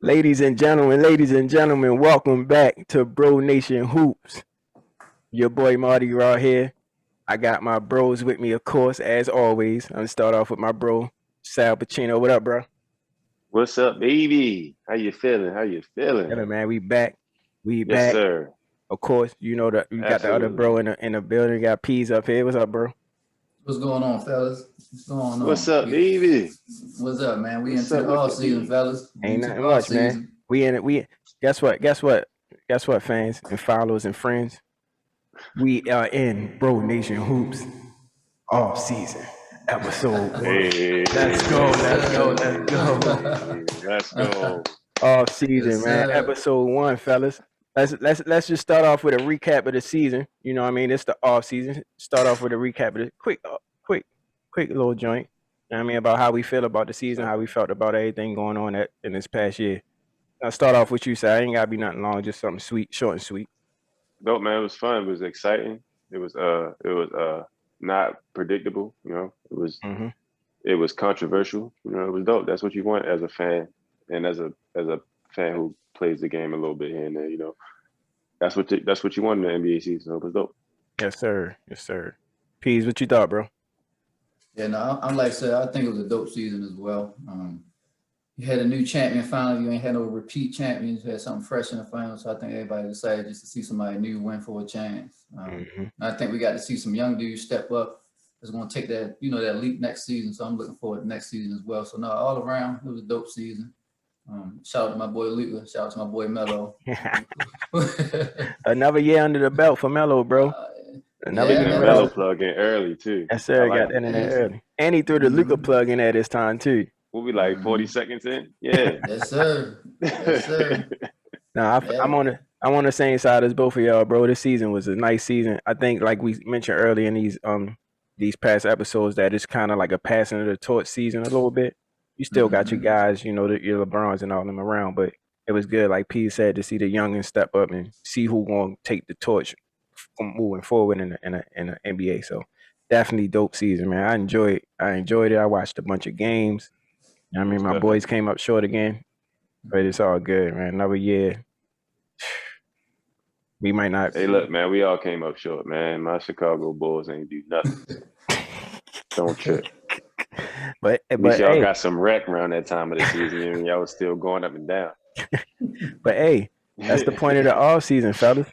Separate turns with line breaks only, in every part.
Ladies and gentlemen, welcome back to Bro Nation Hoops. Your boy Marty Raw here. I got my bros with me, of course, as always. I'm gonna start off with my bro, Sal Pacino. What up, bro?
What's up, baby? How you feeling? How you feeling?
Yeah, man, we back. We
Yes,
back.
sir.
Of course, you know that we got the other bro
Absolutely.
in the building. We got Peas up here. What's up, bro?
What's going on, fellas? What's going
What's
on?
up, baby?
What's up, man? We
What's
into
up
the
with
off
the
season,
B?
fellas. We
Ain't
into the
nothing
off
much, man.
season.
We in it. We guess what, fans and followers and friends. We are in Bro Nation Hoops off season episode 1. Let's go,
Yes,
let's go,
sir.
let's go.
Let's go.
Off
Yes,
season, man.
sir.
Episode 1, fellas. Let's just start off with a recap of the season. You know what I mean? It's the off season. Start off with a recap of the quick little joint. You know what I mean? About how we feel about the season, how we felt about everything going on in this past year. I'll start off with you, sir. Ain't gotta be nothing long, just something sweet, short and sweet.
Dope, man. It was fun. It was exciting. It was not predictable.
Mm-hmm.
It was controversial. It was dope. That's what you want as a fan, and as a fan who plays the game a little bit here and there. That's what you want in the NBA season. So it was dope.
Yes, sir. Yes, sir. Peas, what you thought, bro?
Yeah, no, I'm like I said, I think it was a dope season as well. You had a new champion finally. You ain't had no repeat champions. You had something fresh in the finals. So I think everybody decided just to see somebody new win for a chance.
Mm-hmm.
I think we got to see some young dudes step up. That's going to take that leap next season. So I'm looking forward to next season as well. So no, all around, it was a dope season. Shout out to my boy Luka. Shout out to my boy Melo.
Another year under the belt for Melo, bro. Another
Getting
Yeah,
year
that
man.
Melo.
Melo plug in early too.
Yes,
I
sir.
like
Got
it.
that in there
Yes.
early. And he threw the Luca
Mm-hmm.
plug in there this time, too.
We'll be like 40 seconds in. Yeah.
Yes, sir. Yes, sir.
Now, I'm
Yeah.
on the same side as both of y'all, bro. This season was a nice season. I think, like we mentioned earlier in these past episodes, that it's kind of like a passing of the torch season a little bit. You still got your
Mm-hmm.
guys, your LeBrons and all them around, but it was good, like P said, to see the youngins step up and see who gonna take the torch from moving forward in the NBA. So definitely dope season, man. I enjoyed it. I watched a bunch of games. I mean,
Most
my boys
definitely.
came up short again, but it's all good, man. Another year, we might not.
Hey, look, man, we all came up short, man. My Chicago Bulls ain't do nothing, so don't trip.
but
At least
but
y'all
hey,
got some wreck around that time of the season. Y'all was still going up and down.
but hey, that's the point of the off season, fellas.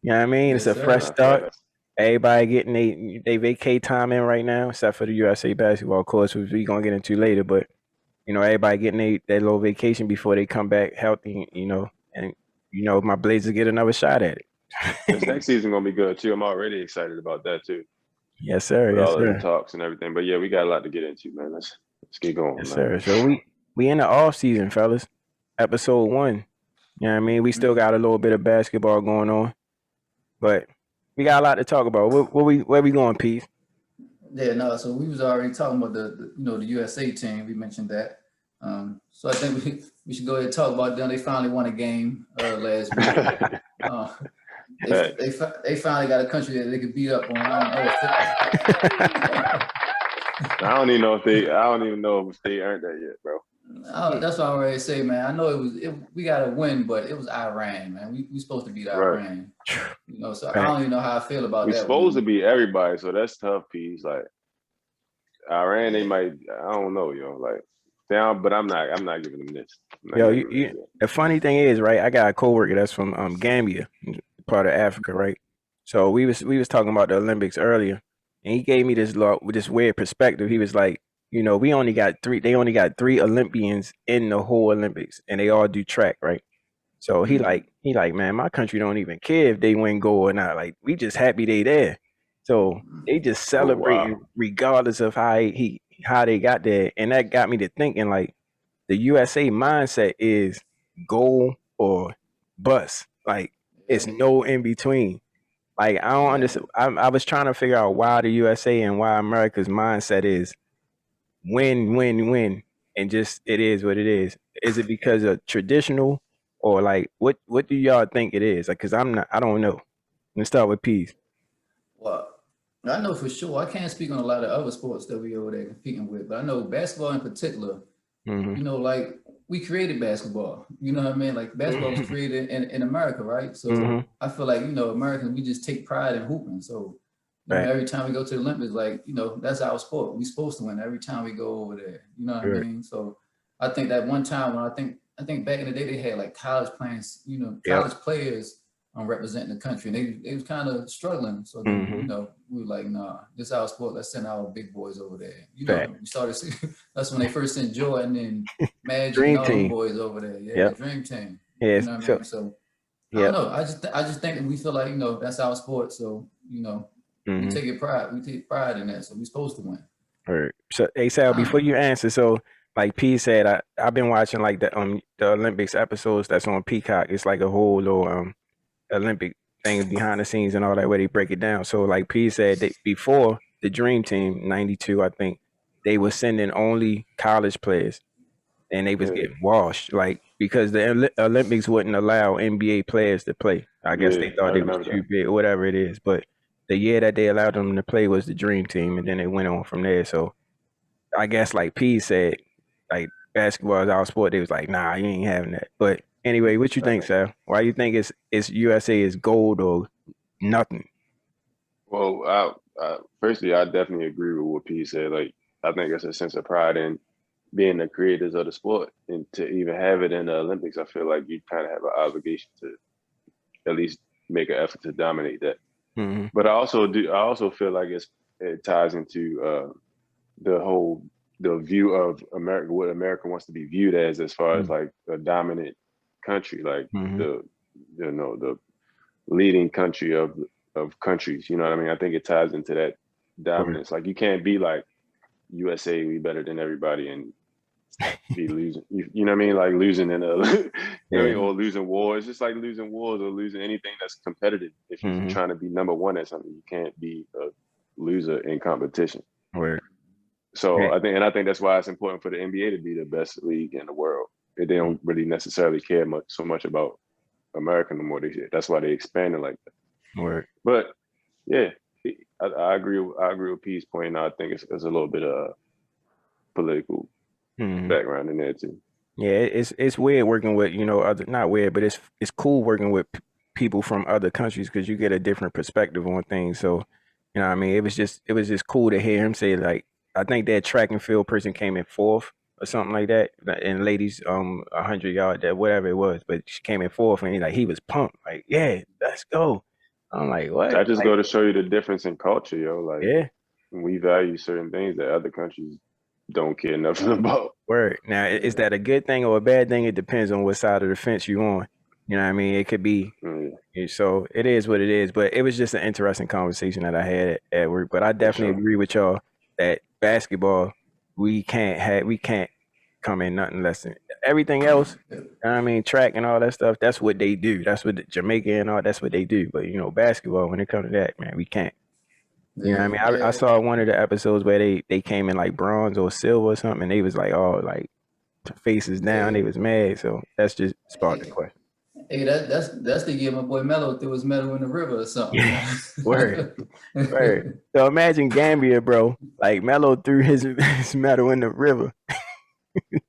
You know what I mean? It's
Yes,
a fresh
sir.
start.
Facts.
Everybody getting they vacate time in right now, except for the USA basketball, of course, which we gonna get into later. But everybody getting their little vacation before they come back healthy. And my Blazers get another shot at
This
it.
next season gonna be good too. I'm already excited about that too,
Yes, sir.
with
Yes,
all of the
sir.
talks and everything. But yeah, we got a lot to get into, man. Let's get going,
Yes,
man.
sir. So we in the off season, fellas. Episode 1. You know what I mean? We still got a little bit of basketball going on, but we got a lot to talk about. Where we going, Pete?
Yeah, no. So we was already talking about the USA team. We mentioned that. So I think we should go ahead and talk about them. They finally won a game last week. Uh, they finally got a country that they could beat up on.
I don't even know if they earned that yet, bro.
That's what I already say, man. I know we got to win, but it was Iran, man. We supposed to beat
Right.
Iran. So I
Right.
don't even know how I feel about
We
that
supposed to
one.
be everybody, so that's tough, piece. Like Iran, they might. I don't know, like down, but I'm not giving them this. I'm not
Yo,
giving them this yet.
the funny thing is, right? I got a coworker that's from Gambia, part of Africa, right? So we was talking about the Olympics earlier, and he gave me this weird perspective. He was like, we only got three. They only got three Olympians in the whole Olympics, and they all do track, right? So he like, man, my country don't even care if they win gold or not. Like, we just happy they there. So they just
Oh wow.
celebrating regardless of how they got there, and that got me to thinking, like, the USA mindset is goal or bust. Like, it's
Yeah,
no in between. Like, I don't
yeah.
understand. I was trying to figure out why the USA and why America's mindset is win, win, win, and just it is what it is. Is it because of traditional, or like what do y'all think it is? Like, cause I don't know. Let's start with peace.
Well, I know for sure. I can't speak on a lot of other sports that we over there competing with, but I know basketball in particular.
Mm-hmm.
Like we created basketball. You know what I mean? Like basketball was created in America, right? So
Mm-hmm.
I feel like, Americans, we just take pride in hooping. So,
Right.
every time we go to the Olympics, like, that's our sport. We supposed to win every time we go over there. You know what I
Right.
mean? So I think that one time when I think back in the day they had like college players,
Yep.
college players representing the country, and they was kind of struggling. So then,
Mm-hmm.
we were like, nah, this is our sport. Let's send our big boys over there.
Fact.
We started. That's when they first sent Jordan and Magic and
Dream
all them
team.
boys over there. Yeah,
Yep.
the Dream Team. You
Yes.
know what I
So
mean? So I don't
yep.
know. I just think that we feel like that's our sport. So we
Mm-hmm.
take pride. We take pride in that. So we're supposed to win.
All right. So hey Sal,
I don't
before
know.
you answer, so like P said, I've been watching like the Olympics episodes that's on Peacock. It's like a whole little Olympic things behind the scenes and all that where they break it down. So like P said, before the Dream Team '92, I think they were sending only college players, and they was
Yeah,
getting washed, like because the Olympics wouldn't allow NBA players to play. I guess
yeah,
they
I
thought they was
remember
too
that.
big, or whatever it is. But the year that they allowed them to play was the Dream Team, and then they went on from there. So I guess like P said, like basketball is our sport. They was like, nah, you ain't having that. But anyway, what you think,
Right.
Sal? Why you think it's USA is gold or nothing?
Well, firstly, I definitely agree with what P said. Like, I think it's a sense of pride in being the creators of the sport, and to even have it in the Olympics, I feel like you kind of have an obligation to at least make an effort to dominate that.
Mm-hmm.
But I also feel like it ties into the whole the view of America, what America wants to be viewed as far as like a dominant country, like
Mm-hmm.
the the leading country of countries. You know what I mean? I think it ties into that
Word.
dominance. Like you can't be like USA, we better than everybody, and be losing. You know what I mean? Like losing in a, you know what I
Yeah.
mean, or losing wars. It's just like losing wars or losing anything that's competitive. If you're
Mm-hmm.
trying to be number one at something, you can't be a loser in competition.
Word.
So
Yeah.
I think that's why it's important for the NBA to be the best league in the world. They don't really necessarily care so much about America no more. That's why they expanded like that.
Word.
But yeah, I agree. I agree with P's point. I think it's a little bit of political
Mm-hmm.
background in there too.
Yeah, it's weird working with other not weird, but it's cool working with people from other countries because you get a different perspective on things. So, what I mean, it was just cool to hear him say like I think that track and field person came in fourth or something like that, and ladies 100 yard that whatever it was, but she came in fourth and he was pumped like yeah let's go. I'm like what
I just
like
go to show you the difference in culture, yo. Like
yeah.
we value certain things that other countries don't care nothing about.
Word. Now, is that a good thing or a bad thing? It depends on what side of the fence you're on. You know what I mean? It could be,
Yeah,
so it is what it is. But it was just an interesting conversation that I had at work. But I
for
definitely
sure.
agree with y'all that basketball, we can't come in nothing less than everything else.
Yeah,
You know what I mean, track and all that stuff. That's what they do. That's what Jamaica and all. That's what they do. But basketball, when it comes to that, man, we can't. You know what I
yeah,
mean? I
yeah.
saw one of the episodes where they came in like bronze or silver or something, and they was like, oh, like faces down.
Yeah.
They was mad. So that's just sparked the
Hey,
question.
hey, that's the year my boy Mello threw his medal in the river or something.
Yeah, word, word. So imagine Gambia, bro. Like Melo threw his medal in the river.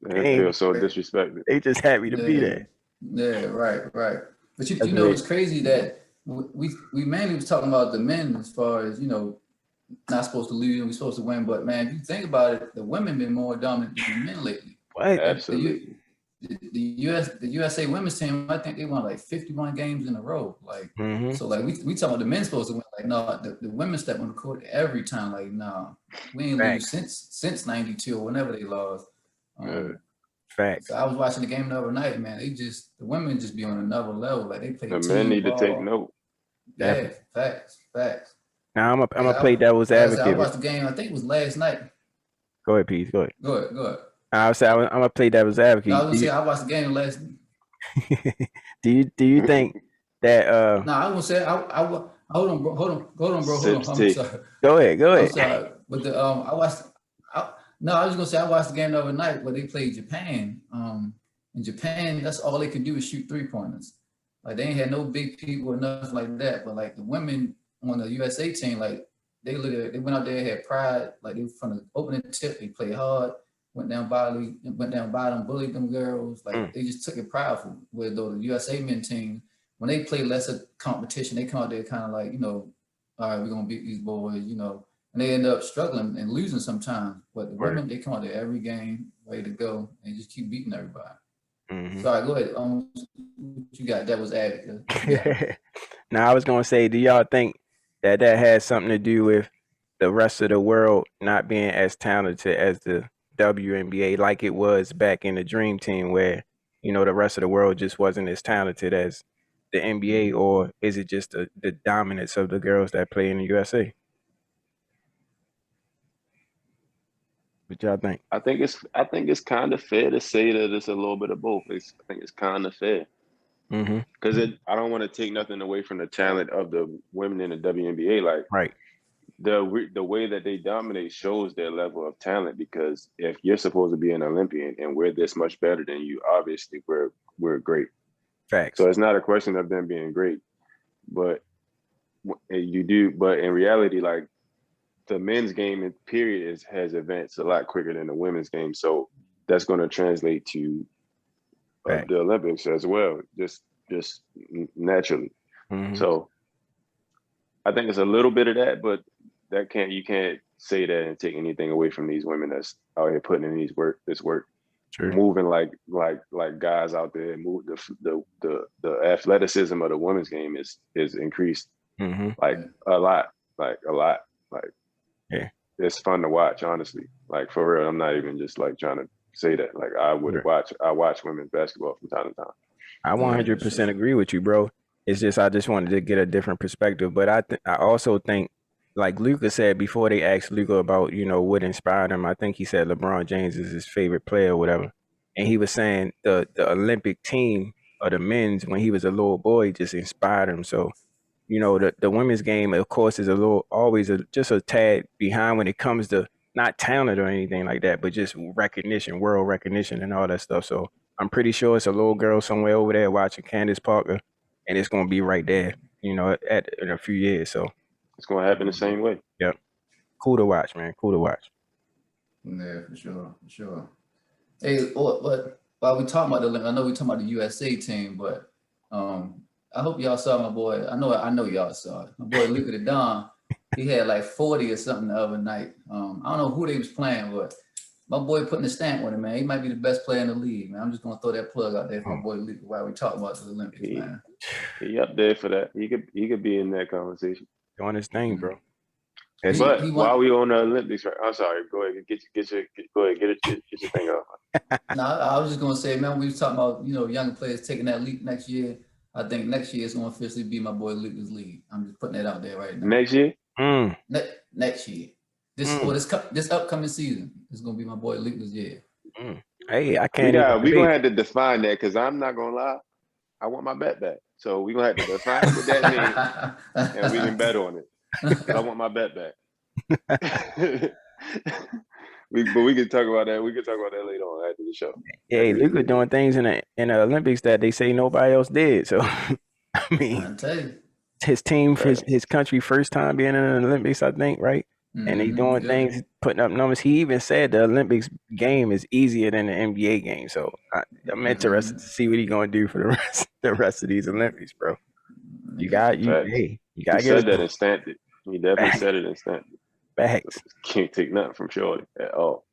And it
Dang,
feels so disrespected.
they just happy to be
Yeah,
there.
yeah, right, right. But
That's
it's
lit.
crazy that we mainly was talking about the men as far as not supposed to lose and we're supposed to win. But man, if you think about it, the women been more dominant than the men lately.
What?
Like
Absolutely.
the USA women's team, I think they won like 51 games in a row. Like
Mm-hmm.
so, like we talking about the men supposed to win. Like no, the women step on the court every time. Like no, we ain't lose
Facts.
since '92 or whenever they lost.
Yeah.
So
Facts.
I was watching the game the other night, man. The women just be on another level. Like they play
The men
team
need to take
ball.
note.
Yeah,
Definitely.
facts.
Now I'm
Like
gonna play devil's
like I said, I
advocate.
watched the game. I think it was last night.
Go ahead, Pete. Go ahead.
Go ahead.
I was saying I'm gonna play devil's
No, I was
advocate.
gonna say I watched the game last.
Do you think that
No, I was gonna say hold on, bro. Hold on.
Sips
I'm
take.
sorry.
go ahead, go
I'm
ahead.
sorry. But I watched. No, I was gonna say I watched the game the other night where they played Japan. In Japan, that's all they could do is shoot 3-pointers. Like they ain't had no big people or nothing like that. But like the women on the USA team, like they went out there, had pride. Like they from the opening tip, they play hard. went down bottom, bullied them girls. Like they just took it prideful. Where though the USA men team, when they play lesser competition, they come out there kind of like, all right, we're gonna beat these boys, and they end up struggling and losing sometimes. But the women, they come out there every game, ready to go, and just keep beating everybody. Sorry, go ahead. What you got? That was added. Yeah.
Now, I was gonna say, do y'all think that has something to do with the rest of the world not being as talented as the WNBA, like it was back in the Dream Team, where the rest of the world just wasn't as talented as the NBA, or is it just the dominance of the girls that play in the USA? What y'all think?
I think it's kind of fair to say that it's a little bit of both. I think it's kind of fair because I don't want to take nothing away from the talent of the women in the WNBA. Like
Right.
the way that they dominate shows their level of talent. Because if you're supposed to be an Olympian and we're this much better than you, obviously we're great.
Facts.
So it's not a question of them being great, but you do. But in reality, like the men's game in period has advanced a lot quicker than the women's game. So that's going to translate to the Olympics as well, just naturally. So I think it's a little bit of that, but you can't say that and take anything away from these women that's out here putting in this work,
True.
Moving like guys out there. Move the athleticism of the women's game is increased like a lot.
Yeah.
It's fun to watch, honestly. Like for real, I'm not even just like trying to say that. Like I watch women's basketball from time to time.
I 100% agree with you, bro. It's just I just wanted to get a different perspective, but I also think, like Luka said before they asked Luka about what inspired him. I think he said LeBron James is his favorite player or whatever, and he was saying the Olympic team of the men's when he was a little boy just inspired him. So the women's game, of course, is always just a tad behind when it comes to not talent or anything like that, but just recognition, world recognition, and all that stuff. So I'm pretty sure it's a little girl somewhere over there watching Candace Parker, and it's gonna be right there, in a few years. So
it's gonna happen the same way.
Yep. Cool to watch, man. Cool to watch.
Yeah, for sure. Hey, but while we talking about I know we talking about the USA team, but I hope y'all saw my boy. I know y'all saw it. My boy Luka the Don. He had like 40 or something the other night. I don't know who they was playing, but my boy putting a stamp on it, man. He might be the best player in the league, man. I'm just gonna throw that plug out there for my boy Luka while we talk about the Olympics, man.
He up there for that. He could be in that conversation.
Doing his thing, bro.
But while we on the Olympics, right? I'm sorry. Go ahead, get your thing off.
No, I was just gonna say, man, we was talking about younger players taking that leap next year. I think next year is gonna officially be my boy Luka's league. I'm just putting that out there right now.
Next year?
Next year. This upcoming season is gonna be my boy Luka's year.
Hey, I can't.
We gonna have to define that because I'm not gonna lie. I want my bet back. So we gonna have to define what that means, and we can bet on it. I want my bet back. But we can talk about that. We can talk about that later on after the show.
Hey, Luka doing things in the Olympics that they say nobody else did. So I mean,
I tell you,
his team, his country, first time being in the Olympics, I think, right? And they doing things, putting up numbers. He even said the Olympics game is easier than the NBA game. So I'm interested to see what he's gonna do for the rest of these Olympics, bro. You got
He
get
said that and stamped it. He definitely said it and stamped it.
Facts.
Can't take nothing from Shorty at all.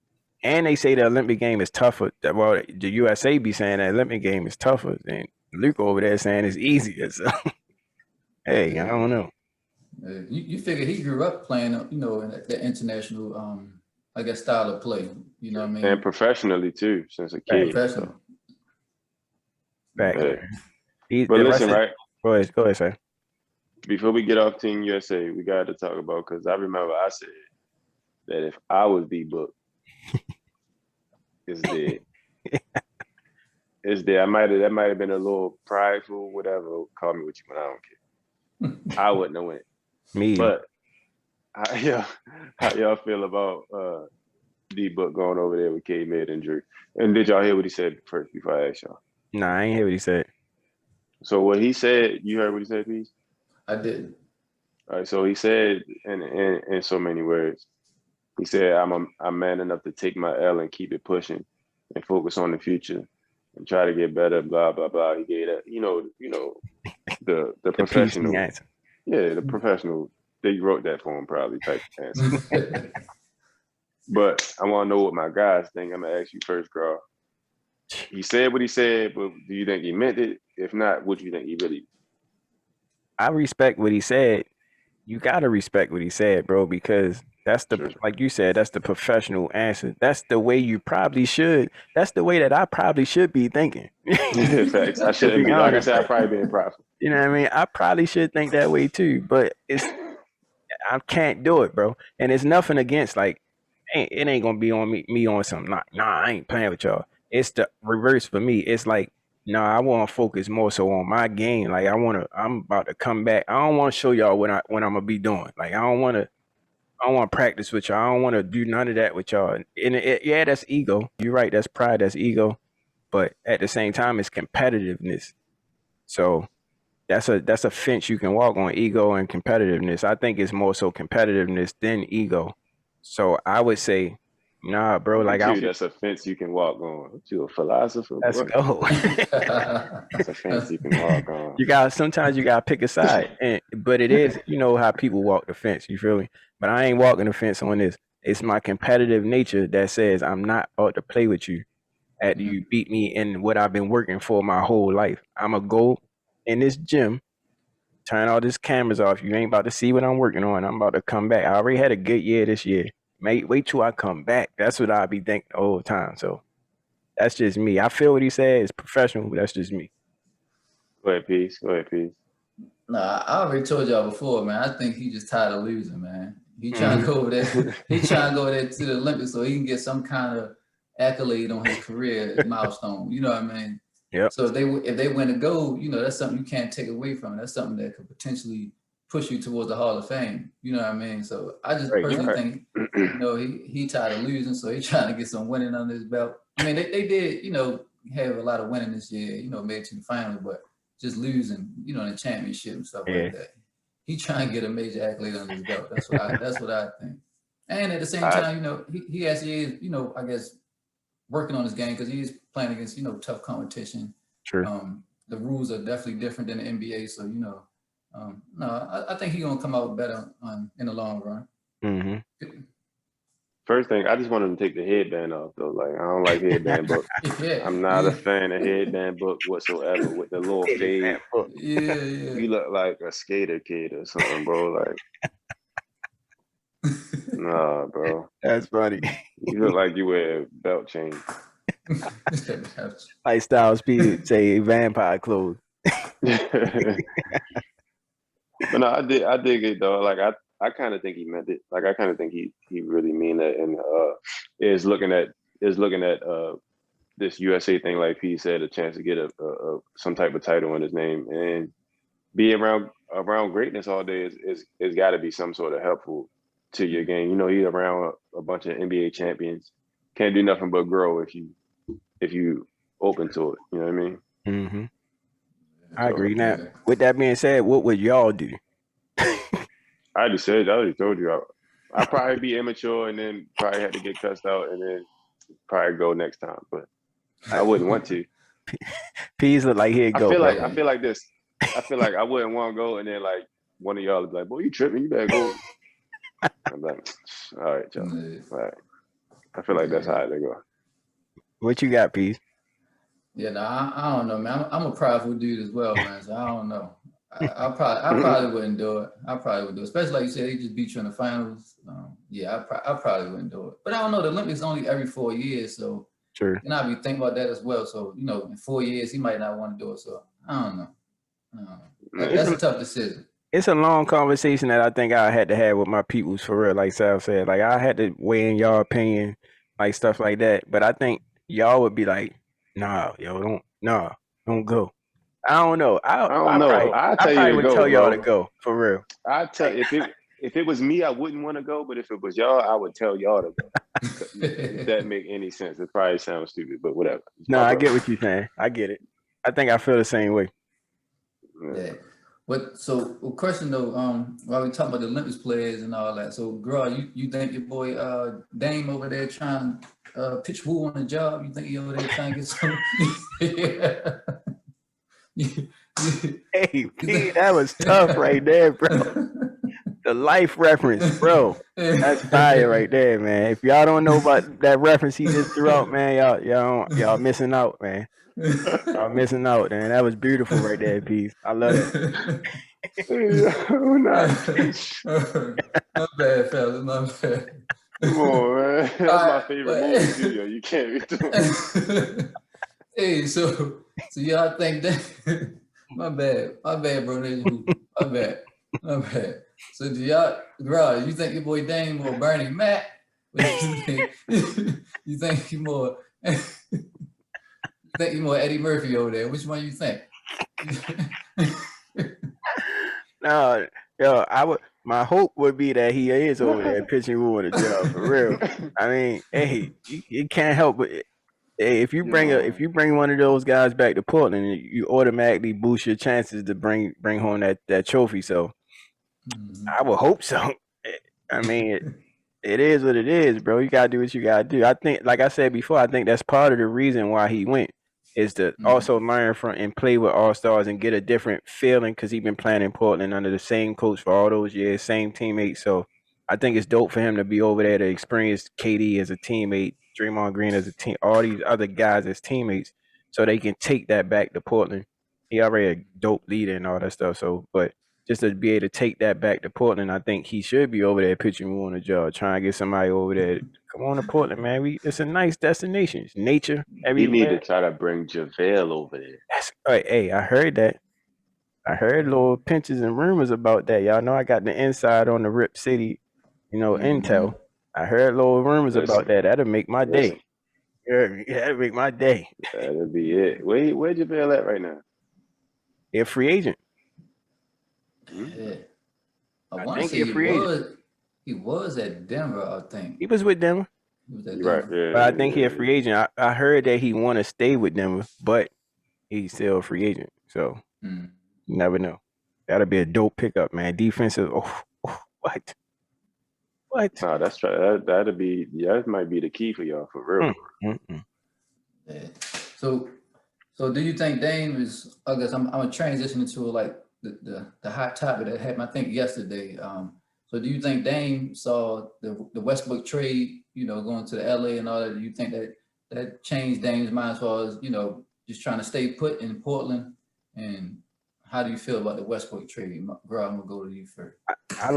And they say the Olympic game is tougher. Well, the USA be saying the Olympic game is tougher, and Luka over there saying it's easier. So, hey, I don't know.
You figure he grew up playing, in the international, I guess, style of play. You know what I mean?
And professionally too, since a kid.
Professional.
Facts.
But listen, right?
Go ahead, sir.
Before we get off Team USA, we got to talk about, because I remember I said that if I was D-Book, it's dead. It's dead. That might have been a little prideful, whatever. Call me what you want. I don't care. I wouldn't have went.
Me.
But how y'all feel about D-Book going over there with K-Med and Drew? And did y'all hear what he said first before I asked y'all?
Nah, I ain't hear what he said.
So what he said, you heard what he said, Peace?
I didn't.
All right, so he said in so many words, He said, I'm man enough to take my L and keep it pushing and focus on the future and try to get better, blah, blah, blah. He gave that, the
The PC
professional,
answer.
yeah, the professional, they wrote that for him probably type answer. But I want to know what my guys think. I'm going to ask you first, Carl. He said what he said, but do you think he meant it? If not, what do you think he really?
I respect what he said. You gotta respect what he said, bro, because that's the
Sure.
like you said, that's the professional answer. That's the way you probably should. That's the way that I probably should be thinking.
Facts. I
To
shouldn't
be
be. Like I
honest,
said, I probably been prideful.
you know what I mean? I probably should think that way too, but I can't do it, bro. And it's nothing against like it ain't gonna be on me on something. Nah, I ain't playing with y'all. It's the reverse for me. It's like, nah, I want to focus more so on my game. Like I'm about to come back. I don't want to show y'all what I'm gonna be doing. Like I don't want to practice with y'all. I don't want to do none of that with y'all. And yeah, that's ego. You're right. That's pride. That's ego. But at the same time, it's competitiveness. So that's a fence you can walk on, ego and competitiveness. I think it's more so competitiveness than ego. So I would say, nah, bro. Like
Too, that's a fence you can walk on. What, you a philosopher?
let's
What?
go.
That's a fence you can walk on.
Sometimes you gotta pick a side, but it is how people walk the fence. You feel me? But I ain't walking the fence on this. It's my competitive nature that says I'm not about to play with you after you beat me in what I've been working for my whole life. I'm going to go in this gym, turn all these cameras off. You ain't about to see what I'm working on. I'm about to come back. I already had a good year this year. Wait till I come back. That's what I be thinking the whole time. So that's just me. I feel what he said is professional, but that's just me.
Go ahead, peace.
Nah, I already told y'all before, man. I think he just tired of losing, man. He trying to go over there. He trying to go there to the Olympics so he can get some kind of accolade on his career milestone. You know what I mean?
Yep.
So if they win a gold, that's something you can't take away from. That's something that could potentially push you towards the Hall of Fame. You know what I mean? So I just personally think, he tired of losing, so he's trying to get some winning under his belt. I mean, they did, have a lot of winning this year. Made it to the finals, but just losing, in the championship and stuff like that. He trying to get a major accolade under his belt. That's what I think. And at the same time, he actually is, I guess, working on his game because he's playing against, tough competition.
True.
The rules are definitely different than the NBA. So, no, I think he's gonna come out better in the long run.
Mm-hmm.
First thing, I just want him to take the headband off though. Like I don't like headband book. I'm not a fan of headband book whatsoever with the little fade.
Yeah.
You look like a skater kid or something, bro. Like nah, bro.
That's funny.
You look like you wear a belt chain.
Like Styles P say vampire clothes.
But no, I dig it though. Like I kind of think he meant it. Like I kind of think he really mean that, and is looking at this USA thing, like he said, a chance to get a some type of title in his name and be around greatness all day is got to be some sort of helpful to your game. He's around a bunch of NBA champions. Can't do nothing but grow if you open to it. You know what I mean?
Mm-hmm. I agree. Now, with that being said, what would y'all do?
I already told you. I'd probably be immature and then probably had to get cussed out and then probably go next time. But I wouldn't want to.
Peas look like he'd go.
I feel like this. I feel like I wouldn't want to go and then like one of y'all would be like, boy, you tripping, you better go. I'm like, all right, y'all. All right. I feel like that's how they go.
What you got, Peas?
Yeah, no, I don't know, man. I'm a prideful dude as well, man. So I don't know. I probably wouldn't do it. I probably would do it, especially like you said, they just beat you in the finals. Yeah, I probably wouldn't do it. But I don't know. The Olympics only every 4 years, so
sure.
And I'll be thinking about that as well. So in 4 years, he might not want to do it. So I don't know. That's a tough decision.
It's a long conversation that I think I had to have with my peoples for real. Like Sal said, like I had to weigh in y'all opinion, like stuff like that. But I think y'all would be like, nah, yo, don't go. I don't know. I
don't know. I
probably would tell y'all to go for real.
I tell if it was me, I wouldn't want to go. But if it was y'all, I would tell y'all to go. If that make any sense, it probably sounds stupid, but whatever.
No, I get what you're saying. I get it. I think I feel the same way.
Yeah. But so a question though, while we talk about the Olympics players and all that, so girl, you think your boy Dame over there trying to pitch Wu on the job? You think he over there trying to get some? Yeah. you,
Hey,
you
P, that was tough right there, bro. The life reference, bro. That's fire right there, man. If y'all don't know about that reference he just threw out, man, y'all missing out, man. Y'all missing out, man. That was beautiful right there, P. I love that.
Yo, not pitch.
My bad, fellas. My bad.
Come on, man. That's my
All
favorite movie
right,
too, yo. You can't be doing.
hey, so y'all think that? My bad, bro. My bad. So do y'all, bro? You think your boy Dame more Bernie Mac? What you think? You think he more? You think he more Eddie Murphy over there? Which one you think?
No, yo, my hope would be that he is over there pitching Wu in the job for real. I mean, hey, you can't help but hey, if
Yo,
you bring one of those guys back to Portland, you automatically boost your chances to bring home that trophy. So
Mhm.
I would hope so. I mean, it is what it is, bro. You gotta do what you gotta do. I think, like I said before, I think that's part of the reason why he went is to
Mhm.
also learn from and play with all stars and get a different feeling because he's been playing in Portland under the same coach for all those years, same teammates. So I think it's dope for him to be over there to experience KD as a teammate, Draymond Green as a team, all these other guys as teammates, so they can take that back to Portland. He already a dope leader and all that stuff. So, but just to be able to take that back to Portland, I think he should be over there pitching Wu on the job, trying to get somebody over there. Come on to Portland, man. It's a nice destination. It's nature
he need to
everywhere.
try to bring JaVale over there.
That's right. Hey, I heard that. I heard little pinches and rumors about that. Y'all know I got the inside on the Rip City,
Mhm.
intel. I heard little rumors about
Listen,
that. That'll make my
listen.
day. Yeah, that'll make my day.
That'll be it. Where JaVale at right now?
He a free agent.
Yeah.
Mm.
I
I
want to
think he
say
a free agent.
he was at Denver, I think.
He was with them,
He was at
You're right.
Denver.
but I
Yeah,
think he a
yeah,
free agent. I heard that he want to stay with them, but he's still a free agent. So
Mm.
you never know. That'll be a dope pickup, man. Defensive. Oh, what? What?
nah, that's right. That'll be that might be the key for y'all for real.
Mm, mm, mm.
Yeah. So so do you think Dame is? I guess I'm gonna transition into like the hot topic that happened I think yesterday. So do you think Dame saw the Westbrook trade? Going to the LA and all that. Do you think that changed Dame's mind as far as just trying to stay put in Portland? And how do you feel about the Westbrook trade? Bro, I'm gonna go to you first.
I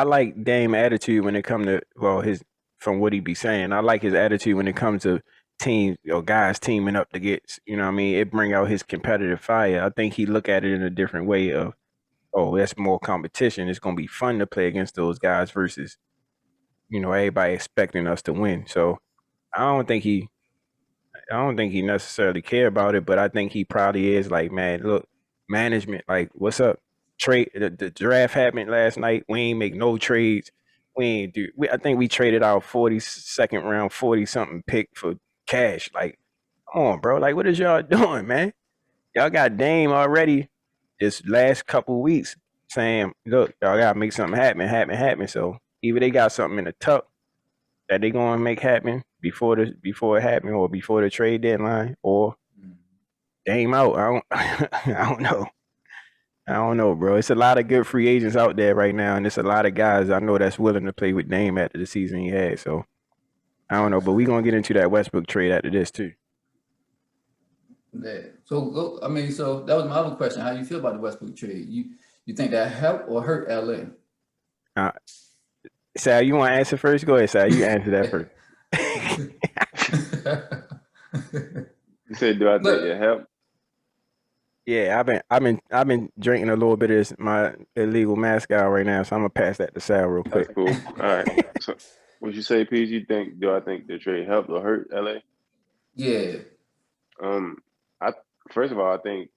like Dame attitude when it come to his from what he be saying. I like his attitude when it comes to teams or guys teaming up to get what I mean. It bring out his competitive fire. I think he look at it in a different way of that's more competition. It's gonna be fun to play against those guys versus everybody expecting us to win. So I don't think he I don't think he necessarily care about it, but I think he probably is like, man, look, management, like, what's up? Trade the draft happened last night. We ain't make no trades. We ain't do. I think we traded our 42nd round, 40 something pick for cash. Like, come on, bro. Like, what is y'all doing, man? Y'all got Dame already this last couple weeks saying, look, y'all gotta make something happen. So either they got something in the tuck that they gonna make happen before it happen or before the trade deadline or
Mm.
Dame out. I don't I don't know. I don't know, bro. It's a lot of good free agents out there right now, and it's a lot of guys I know that's willing to play with Dame after the season he had. So I don't know, but we gonna get into that Westbrook trade after this too.
Yeah. So go. I mean, so that was my other question. How you feel about the Westbrook trade? You think that helped or hurt LA?
Uh, Sal, you want to answer first? Go ahead, Sal. You answer that first.
You said, do I think
Look,
it helped?
Yeah, I've been drinking a little bit of my illegal mascot right now, so I'm gonna pass that to Sal real
That's
quick.
cool. All right. So, what you say, Pete? You think? Do I think the trade helped or hurt LA?
yeah.
Um, I first of all, I think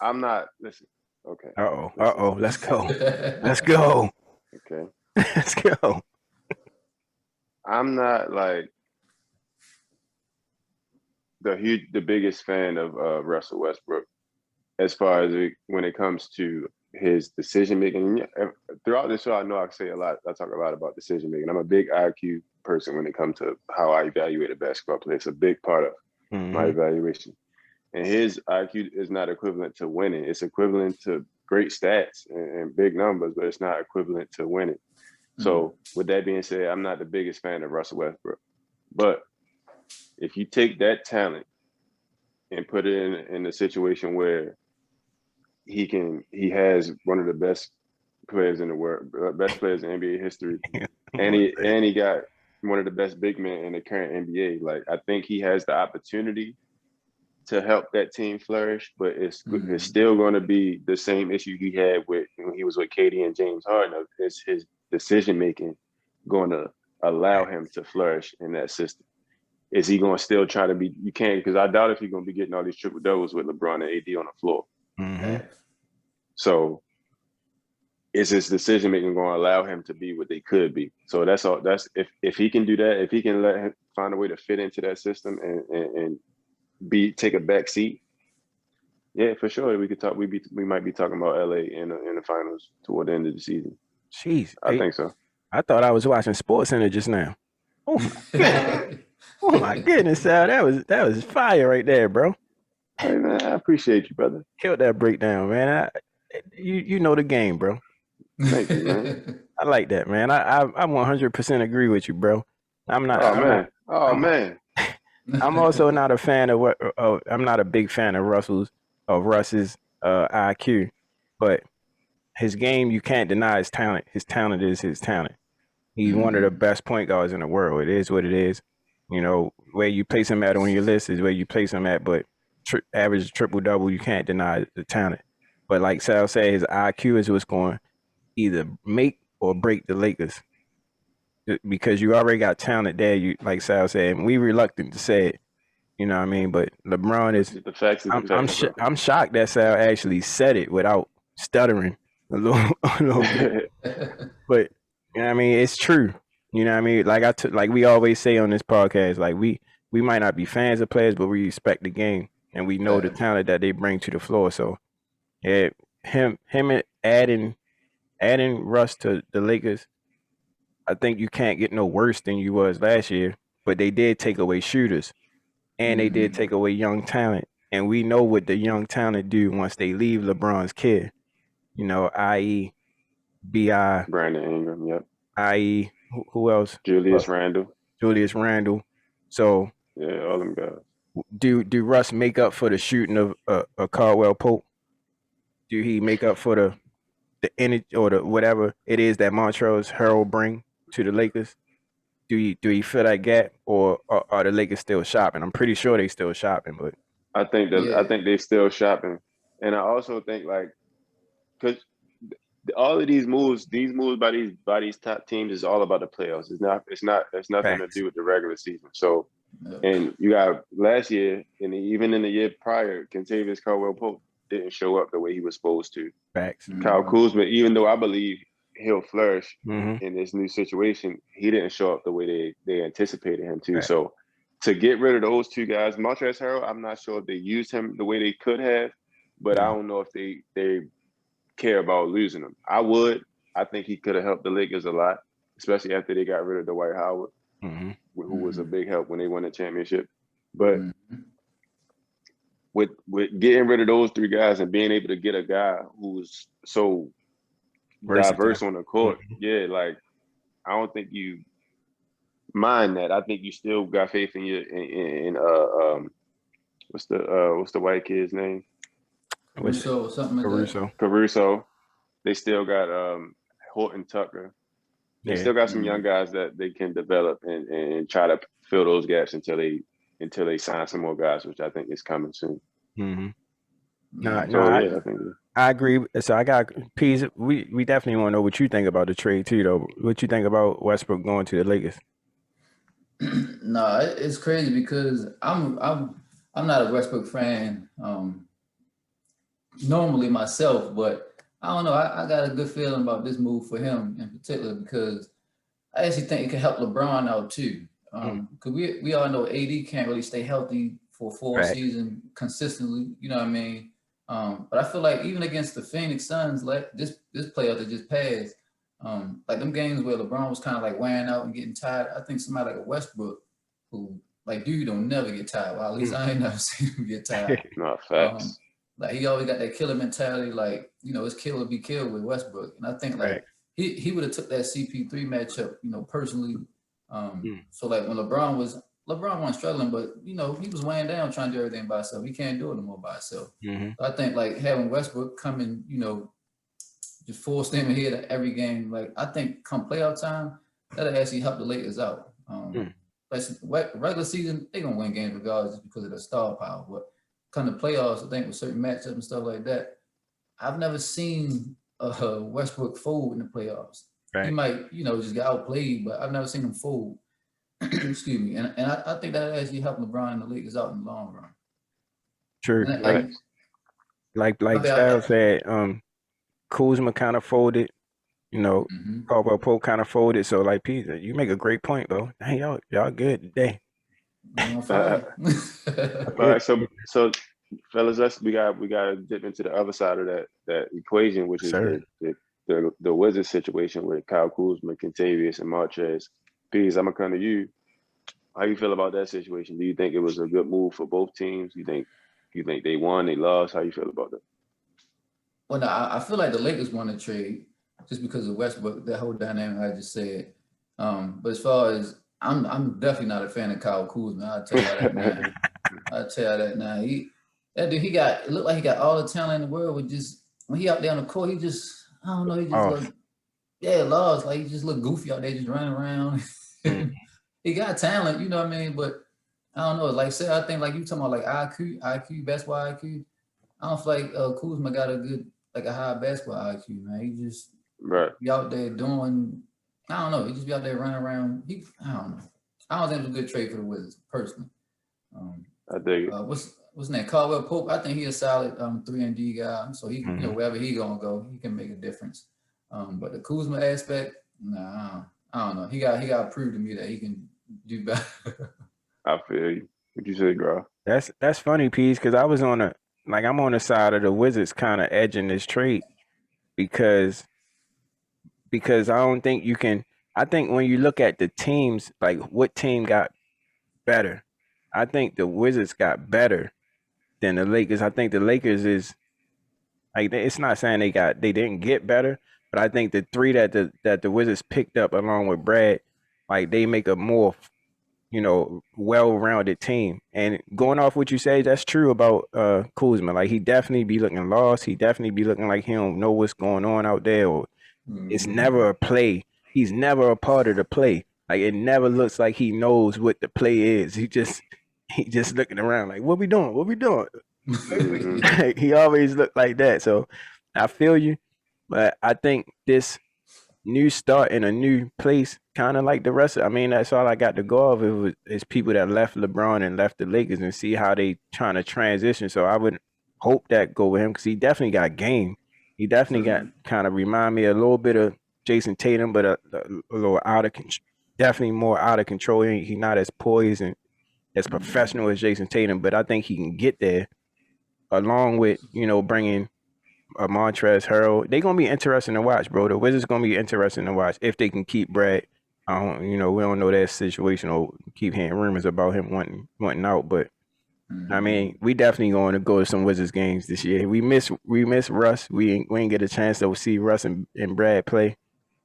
I'm not. Listen. Okay. Listen.
Let's go. Let's go.
Okay.
Let's go.
I'm not like the biggest fan of Russell Westbrook, as far as when it comes to his decision making. Throughout the show, I know I say a lot. I talk a lot about decision making. I'm a big IQ person when it comes to how I evaluate a basketball player. It's a big part of my evaluation. And his IQ is not equivalent to winning. It's equivalent to great stats and big numbers, but it's not equivalent to winning. So with that being said, I'm not the biggest fan of Russell Westbrook. But if you take that talent and put it in a situation where he has one of the best players in the world, best players in NBA history, and he got one of the best big men in the current NBA. Like, I think he has the opportunity to help that team flourish, but it's still going to be the same issue he had when he was with KD and James Harden. Is his decision making going to allow him to flourish in that system? Is he going to still try to be? You can't, because I doubt if he's going to be getting all these triple doubles with LeBron and AD on the floor. So is his decision making going to allow him to be what they could be? So that's all. That's if he can do that, if he can let him find a way to fit into that system and take a back seat. Yeah, for sure. We could talk. We might be talking about LA in the finals toward the end of the season.
Jeez,
I think so.
I thought I was watching Sports Center just now. Oh my goodness! Oh my goodness, Sal, that was fire right there, bro.
Hey man, I appreciate you, brother.
Killed that breakdown, man. You know the game, bro.
Thank you, man.
I like that, man. I 100% agree with you, bro. I'm not. I'm also not a fan of I'm not a big fan of Russ's IQ, but his game, you can't deny his talent. His talent is his talent. He's one of the best point guards in the world. It is what it is. You know, where you place him at on your list is where you place him at, but average triple double, you can't deny the talent. But like Sal said, his IQ is what's going to either make or break the Lakers, because you already got talent there. You, like Sal said, and we reluctant to say it. You know what I mean? But LeBron is.
The facts is the facts,
I'm shocked that Sal actually said it without stuttering a little bit. But you know what I mean? It's true. You know what I mean? Like we always say on this podcast, like we might not be fans of players, but we respect the game and we know the talent that they bring to the floor. So yeah, him adding Russ to the Lakers, I think you can't get no worse than you was last year. But they did take away shooters, and they did take away young talent. And we know what the young talent do once they leave LeBron's care. You know, i.e. B.I.
Brandon Ingram, yep.
I.e. who else?
Julius Randle.
So
yeah, all them guys.
Do Russ make up for the shooting of a Caldwell Pope? Do he make up for the energy or the whatever it is that Montrezl Harrell bring to the Lakers? Do you fill that gap, or are the Lakers still shopping? I'm pretty sure they still shopping, but
I think they still shopping, and I also think because all of these moves by these top teams is all about the playoffs. It's nothing to do with the regular season. So, and you got last year and even in the year prior, Kentavious Caldwell-Pope didn't show up the way he was supposed to.
Facts.
Kyle Kuzma, even though I believe he'll flourish in this new situation, he didn't show up the way they anticipated him to. Right. So to get rid of those two guys, Montrezl Harrell, I'm not sure if they used him the way they could have, but I don't know if they care about losing him. I would. I think he could have helped the Lakers a lot, especially after they got rid of Dwight Howard, who was a big help when they won the championship. But with getting rid of those three guys and being able to get a guy who's so diverse on the court, like I don't think you mind that. I think you still got faith in what's the white kid's name?
Caruso or something like that.
Caruso. They still got Horton Tucker. They still got some young guys that they can develop and try to fill those gaps until they sign some more guys, which I think is coming soon.
I agree. So I got P's. We definitely want to know what you think about the trade too, though. What you think about Westbrook going to the Lakers?
No, it's crazy because I'm not a Westbrook fan normally myself, but I don't know. I got a good feeling about this move for him in particular because I actually think it can help LeBron out too. Because we all know AD can't really stay healthy for a full season consistently. You know what I mean? But I feel like even against the Phoenix Suns, like this playoff that just passed, like them games where LeBron was kind of like wearing out and getting tired. I think somebody like a Westbrook, who like dude don't never get tired. Well, at least I ain't never seen him get tired.
No facts.
Like he always got that killer mentality. Like it's kill or be killed with Westbrook. And I think like
Right.
he would have took that CP3 matchup, personally. So like when LeBron wasn't struggling, but he was weighing down trying to do everything by himself. He can't do it no more by himself.
Mm-hmm.
So I think like having Westbrook come in, just full steam ahead of every game. Like I think come playoff time, that'll actually help the Lakers out. Regular season, they gonna win games regardless just because of their star power. But come to playoffs, I think with certain matchups and stuff like that, I've never seen Westbrook fold in the playoffs.
Right.
He might, just get outplayed, but I've never seen him fold. Excuse me. And I think that actually helped LeBron and the Lakers out in the long run.
True.
And
Like Sal said, Kuzma kind of folded, Caldwell Pope kind of folded. So like Pete, you make a great point, bro. Hey, y'all good today.
All right, so fellas, we gotta dip into the other side of that equation, which is the Wizards situation with Kyle Kuzma, Kentavious, and Montrez. Pease, I'm gonna come to you. How you feel about that situation? Do you think it was a good move for both teams? You think they won, they lost? How you feel about that?
Well, no, I feel like the Lakers won the trade just because of Westbrook, that whole dynamic I just said. But as far as I'm definitely not a fan of Kyle Kuzma. I'll tell you that now. It looked like he got all the talent in the world. With just when he out there on the court, he just I don't know, he just looked lost. Like he just looked goofy out there, just running around. He got talent, you know what I mean? But I don't know. Like say I think like you talking about like IQ, basketball IQ. I don't feel like Kuzma got a high basketball IQ, man. He just be out there doing. I don't know. He just be out there running around. I don't know. I don't think it was a good trade for the Wizards, personally.
I dig it.
What's his name? Caldwell Pope. I think he's a solid 3-and-D guy. So he, wherever he gonna go, he can make a difference. But the Kuzma aspect, nah, I don't know. He got to prove to me that he can do better.
I feel you. What you say, girl?
That's funny, Pease, because I'm on the side of the Wizards kind of edging this trade because I don't think you can. I think when you look at the teams, like what team got better, I think the Wizards got better than the Lakers. I think the Lakers is like it's not saying they didn't get better, but I think the three that the Wizards picked up along with Brad, like they make a more well-rounded team. And going off what you say, that's true about Kuzma. Like he definitely be looking lost. He definitely be looking like he don't know what's going on out there, or it's never a play. He's never a part of the play. Like it never looks like he knows what the play is. He just looking around like, what we doing? What we doing? Like, he always looked like that. So I feel you, but I think this new start in a new place, kind of like the rest of. I mean, that's all I got to go of. Is people that left LeBron and left the Lakers and see how they trying to transition. So I would hope that go with him because he definitely got game. He definitely got kind of remind me a little bit of Jason Tatum, but a little out of control. Definitely more out of control. He not as poised and as professional as Jason Tatum, but I think he can get there along with bringing Montrezl Harrell. They're gonna be interesting to watch, bro. The Wizards gonna be interesting to watch if they can keep Brad. We don't know that situation or keep hearing rumors about him wanting out, but I mean, we definitely going to go to some Wizards games this year. We miss Russ. We ain't get a chance to see Russ and Brad play.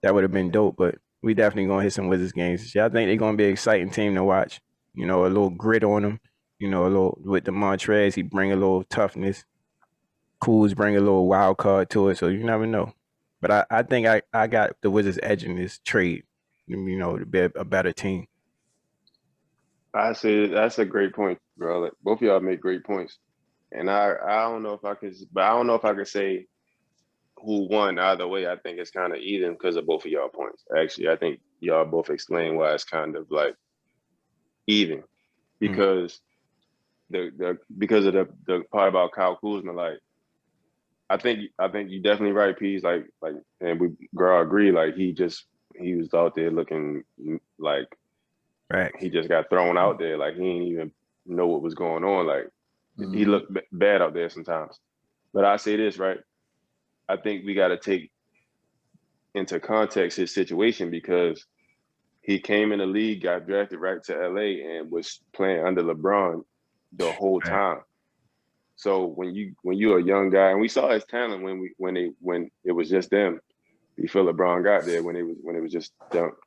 That would have been dope, but we definitely gonna hit some Wizards games this year. I think they're gonna be an exciting team to watch. A little grit on them. A little with the Montrez, he bring a little toughness. Cools bring a little wild card to it, so you never know. But I think I got the Wizards edge in this trade, to be a better team.
I say that's a great point, bro. Like, both of y'all make great points, and I don't know if I could say who won either way. I think it's kind of even because of both of y'all points. Actually, I think y'all both explain why it's kind of like even because because of the part about Kyle Kuzma, like. I think you're definitely right, P's. Like, and we girl agree. Like, he was out there looking like he just got thrown out there. Like, he didn't even know what was going on. Like, he looked bad out there sometimes. But I say this, right? I think we got to take into context his situation because he came in the league, got drafted right to LA, and was playing under LeBron the whole
Right.
time. So when you're a young guy, and we saw his talent when it was just them before LeBron got there, when it was just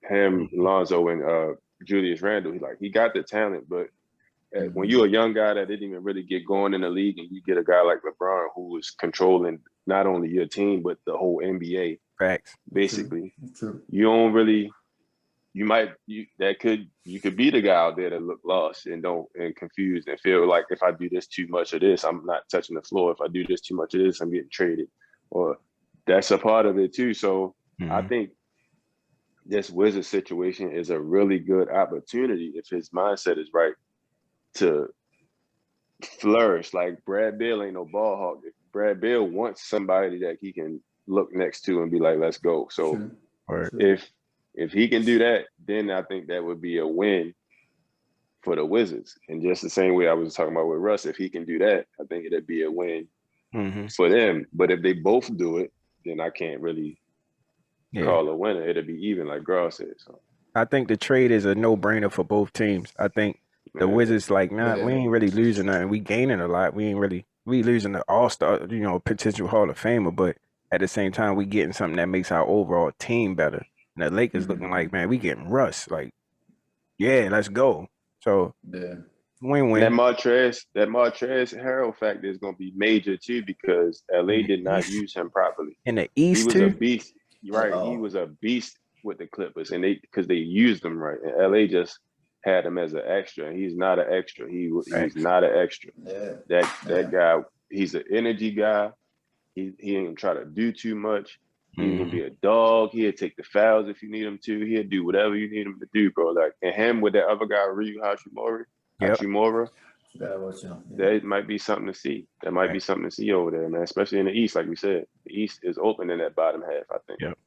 him, Lonzo, and Julius Randle. He got the talent, but when you're a young guy that didn't even really get going in the league, and you get a guy like LeBron who was controlling not only your team but the whole NBA,
Facts.
basically,
True.
you don't really. You could be the guy out there that look lost and confused and feel like if I do this too much of this, I'm not touching the floor. If I do this too much of this, I'm getting traded. Or that's a part of it too. So I think this Wizards situation is a really good opportunity if his mindset is right to flourish. Like Brad Beal ain't no ball hawk. If Brad Beal wants somebody that he can look next to and be like, let's go. So if he can do that, then I think that would be a win for the Wizards. And just the same way I was talking about with Russ, if he can do that, I think it'd be a win for them. But if they both do it, then I can't really call a winner. It'll be even, like Graw said. So
I think the trade is a no-brainer for both teams. I think the Wizards we ain't really losing nothing. We gaining a lot. We losing the all-star, potential Hall of Famer, but at the same time, we getting something that makes our overall team better. And the Lakers looking like, man, we getting Russ. Like, yeah, let's go. So win-win.
That Montrezl Harrell factor is going to be major too because LA did not use him properly.
In the East,
he was a beast, right? He was a beast with the Clippers, and because they used him right, and LA just had him as an extra, and he's not an extra. He's not an extra. That guy, he's an energy guy. He ain't gonna try to do too much. He's gonna be a dog. He'll take the fouls if you need him to. He'll do whatever you need him to do, bro. Like, and him with that other guy, Ryu Hachimura, that might be something to see. That might be something to see over there, man. Especially in the East, like we said. The East is open in that bottom half, I think.
Yep,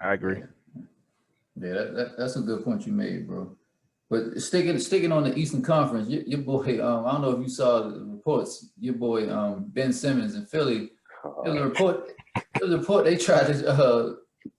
I agree.
Yeah, that's a good point you made, bro. But sticking on the Eastern Conference, your boy, I don't know if you saw the reports. Your boy, Ben Simmons in Philly. There was a report they tried to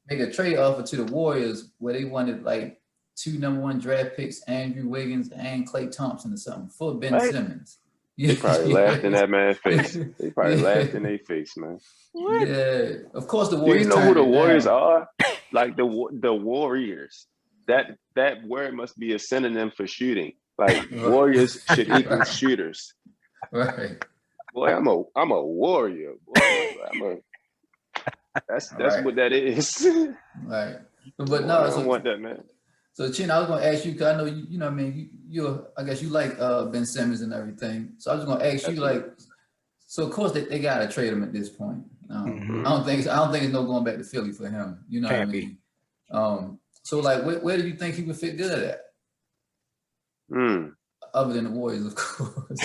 make a trade offer to the Warriors where they wanted like 2 number 1 draft picks, Andrew Wiggins and Klay Thompson or something for Ben Simmons.
They probably laughed in that man's face. They probably laughed in their face, man.
What? Yeah, of course the Warriors.
Do you know who the Warriors are? Like the Warriors. That word must be a synonym for shooting. Like Warriors should equal shooters.
Right.
Boy, I'm a warrior. Boy, that's what that is.
Right. But no,
I don't want that, man.
So Chin, I was gonna ask you because I know you know what I mean you I guess you like Ben Simmons and everything. So I was gonna ask you like, so of course they gotta trade him at this point. I don't think it's no going back to Philly for him. You know what I mean? So like where do you think he would fit good at? Other than the Warriors, of course.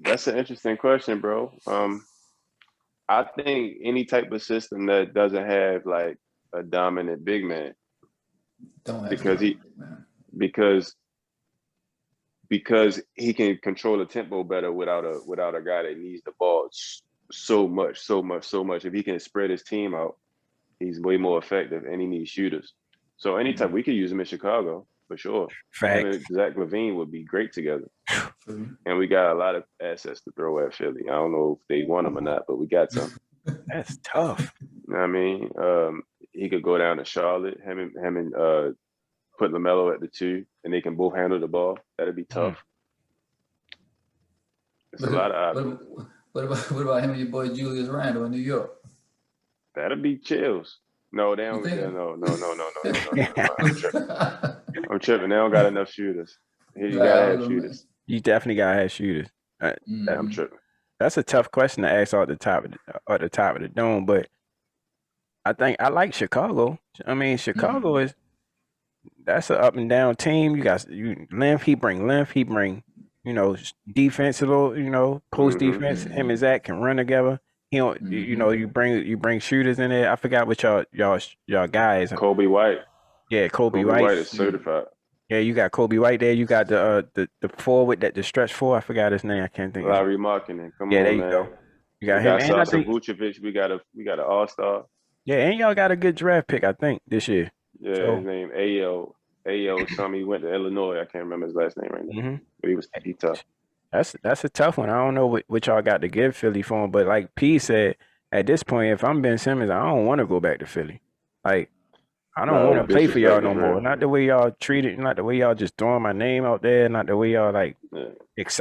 That's an interesting question, bro. I think any type of system that doesn't have like a dominant big man, because he can control the tempo better without a guy that needs the ball so much. If he can spread his team out, he's way more effective, and he needs shooters. So anytime we could use him in Chicago for sure. Him and Zach LaVine would be great together. And we got a lot of assets to throw at Philly. I don't know if they want them or not, but we got some.
That's tough.
You know what I mean? He could go down to Charlotte, him and put LaMelo at the 2, and they can both handle the ball. That'd be tough. It's a lot of options.
What about him and your boy Julius Randle in New York?
That'd be chills. No, they don't. No. I'm tripping. They don't got enough shooters. You gotta have shooters.
You definitely gotta have shooters.
I'm tripping.
That's a tough question to ask at the top of the dome, but I think I like Chicago. I mean, Chicago that's an up and down team. You got length. He bring length. He bring defense a little. Post defense. Him and Zach can run together. He don't. You bring shooters in there. I forgot what y'all guys.
Kobe White.
Yeah, Kobe White.
Kobe White is certified.
Yeah, you got Kobe White there. You got the forward the stretch 4. I forgot his name. I can't think.
Larry Markkinen. Come on,
there you
man.
go. You got
We
him,
got
and I
Sasa
think
Vucevic. We got an all-star.
yeah, and y'all got a good draft pick, I think, this year.
Yeah, his
So
name Ayo something. He went to Illinois. I can't remember his last name right now.
mhm.
But he tough.
That's a tough one. I don't know what y'all got to give Philly for him, but like P said, at this point, if I'm Ben Simmons, I don't want to go back to Philly. Like I don't
No,
want
it's
to play for y'all
disrespect
no
is
more.
real.
Not the way y'all treated, not the way y'all just throwing my name out there, not the way y'all like
Yeah.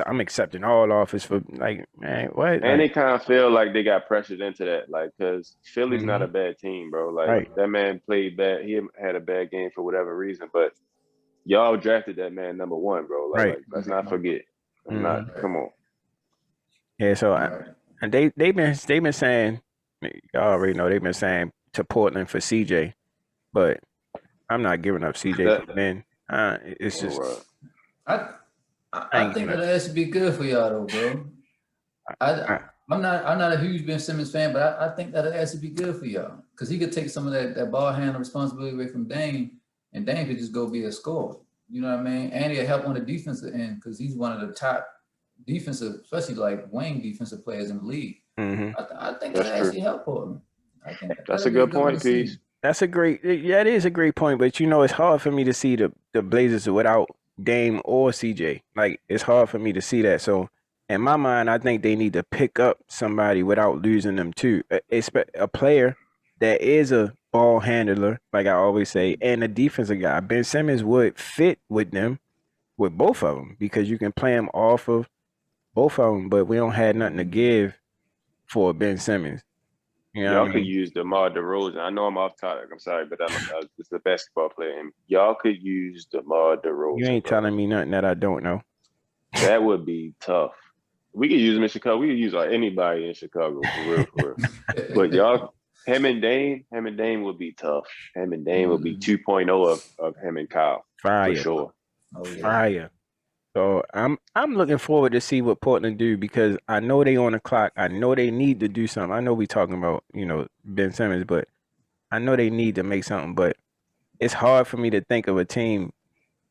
I'm accepting all offers for like man, what
And
like
they kind of feel like they got pressured into that, like, because Philly's not a
mhm.
bad team, bro. Like
Right,
that man played bad. He had a bad game for whatever reason, but y'all drafted that man number one, bro.
right.
Like let's not forget. Let's not.
Hmm.
Come on.
Yeah, so
Right.
and they've been saying y'all already know they've been saying to Portland for CJ, but I'm not giving up CJ
That.
for Ben. It's
Oh,
just
I
I
I
ain't
think
giving
that
up.
actually be good for y'all though, bro. I
I,
I'm not a huge Ben Simmons fan, but I think that'll actually be good for y'all because he could take some of that ball handling responsibility away from Dame, and Dame could just go be a scorer. You know what I mean? And he'll help on the defensive end because he's one of the top defensive, especially like wing defensive players in the league.
hmm
I think
that's
that'll
true.
actually help him. I think
That's
that'll
a
be a
good
good one
point,
to see.
piece.
That's a great, yeah, it is a great point. But it's hard for me to see the Blazers without Dame or CJ. Like it's hard for me to see that. So in my mind, I think they need to pick up somebody without losing them too. A player that is a ball handler, like I always say, and a defensive guy. Ben Simmons would fit with them, with both of them, because you can play them off of both of them. But we don't have nothing to give for Ben Simmons. You know what
Y'all
I
could
mean?
use DeMar DeRozan. I know I'm off topic. I'm sorry, but I'm just a basketball player. And y'all could use DeMar
You
DeRozan,
ain't
bro.
telling me nothing that I don't know.
That would be tough. We could use him in Chicago. We could use anybody in Chicago for real, for real. But y'all, him and Dame would be tough. Him and Dame would be
Mhm.
2.0 of him and Kyle for
Fire,
sure.
Oh yeah.
fire. So I'm looking forward to see what Portland do because I know they on the clock. I know they need to do something. I know we talking about Ben Simmons, but I know they need to make something. But it's hard for me to think of a team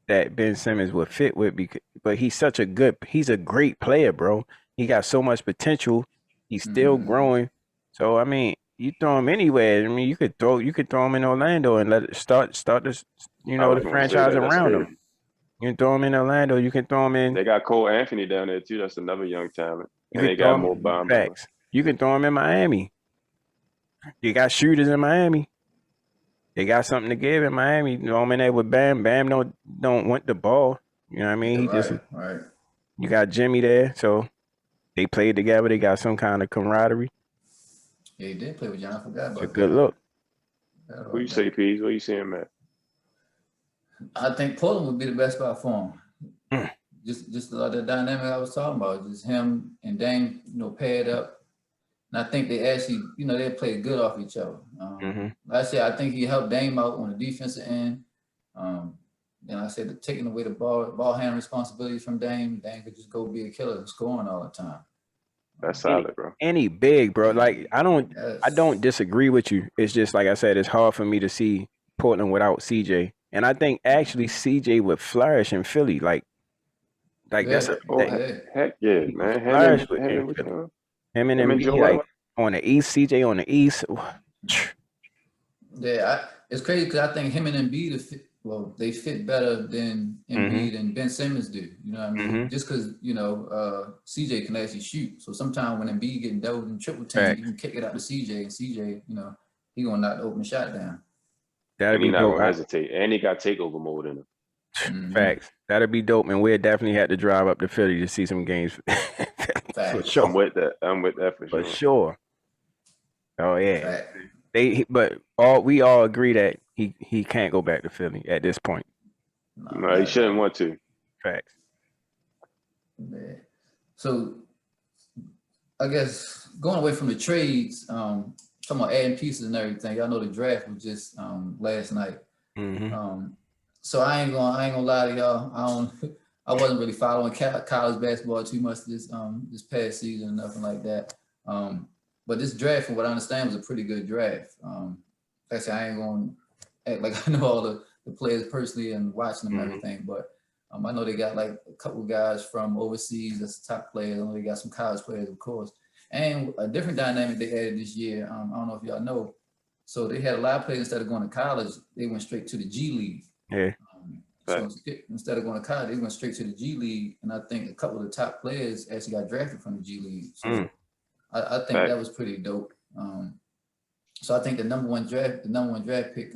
that Ben Simmons would fit with because but he's a great player, bro. He got so much potential. He's still
Mhm.
growing. So I mean, you throw him anywhere. I mean, you could throw him in Orlando and let it start this
I
the
was gonna say
franchise
that. That's
around him.
crazy.
You can throw him in Orlando. You can throw him in.
They got Cole Anthony down there too. That's another young talent.
You
And
can
they
throw
got Mo
him
Bamba.
facts. You can throw him in Miami. You got shooters in Miami. They got something to give in Miami. You know, I'm in there with Bam. Bam don't want the ball. You know what I mean?
Yeah,
He just
right, right.
you got Jimmy there, so they played together. They got some kind of camaraderie.
Yeah, he did play with John. I forgot
It's a
about
good
that.
look.
Forgot
Who you
about
say,
that.
Pease? Where you seeing Matt?
I think Portland would be the best spot for him.
Mm,
Just like the dynamic I was talking about, just him and Dame, paired up. And I think they actually, they played good off each other.
mm-hmm.
Like I said, I think he helped Dame out on the defensive end. Um, and I said, taking away the ball handling responsibilities from Dame, Dame could just go be a killer, scoring all the time.
That's
Any
solid, bro.
any big, bro. Like I don't
Yes.
disagree with you. It's just like I said, it's hard for me to see Portland without CJ. And I think actually CJ would flourish in Philly. Like that's
Yeah,
a
Oh
that
yeah.
heck yeah,
he would
man.
flourish
Him
in
and which
Philly.
one?
Him and
Him and
Embiid, like
Joel.
on the East, CJ on the East.
Yeah, it's crazy because I think him and Embiid they fit better than
Mm-hmm.
Embiid and Ben Simmons do. You know what I mean?
Mm-hmm.
Just because CJ can actually shoot. So sometimes when Embiid getting doubled and triple team, you
Facts.
can kick it out to CJ, and CJ, he gonna knock the open shot down.
That'd
And he
be
not
dope.
gonna hesitate. And he got takeover mode in him.
Mm-hmm.
Facts. That'd be dope. And we'd definitely have to drive up to Philly to see some games. For
Facts.
sure.
I'm with that. I'm with that for
For
sure.
sure. Oh yeah.
Fact.
But we all agree that he can't go back to Philly at this point.
No,
No, he
not at
shouldn't
all.
want to.
Facts.
Yeah. So I guess going away from the trades, talking about adding pieces and everything. Y'all know the draft was just last night.
Mm-hmm.
So I ain't gonna lie to y'all. I wasn't really following college basketball too much this past season, nothing like that. But this draft, from what I understand, was a pretty good draft. Actually, I ain't gonna act like I know all the players personally and watching them and
Mm-hmm.
everything, but I know they got like a couple guys from overseas that's top players. I know they got some college players, of course. And a different dynamic they added this year. I don't know if y'all know. So they had a lot of players instead of going to college, they went straight to the G League.
Yeah.
So instead of going to college, they went straight to the G League, and I think a couple of the top players actually got drafted from the G League. So I think that was pretty dope. So I think the number one draft pick,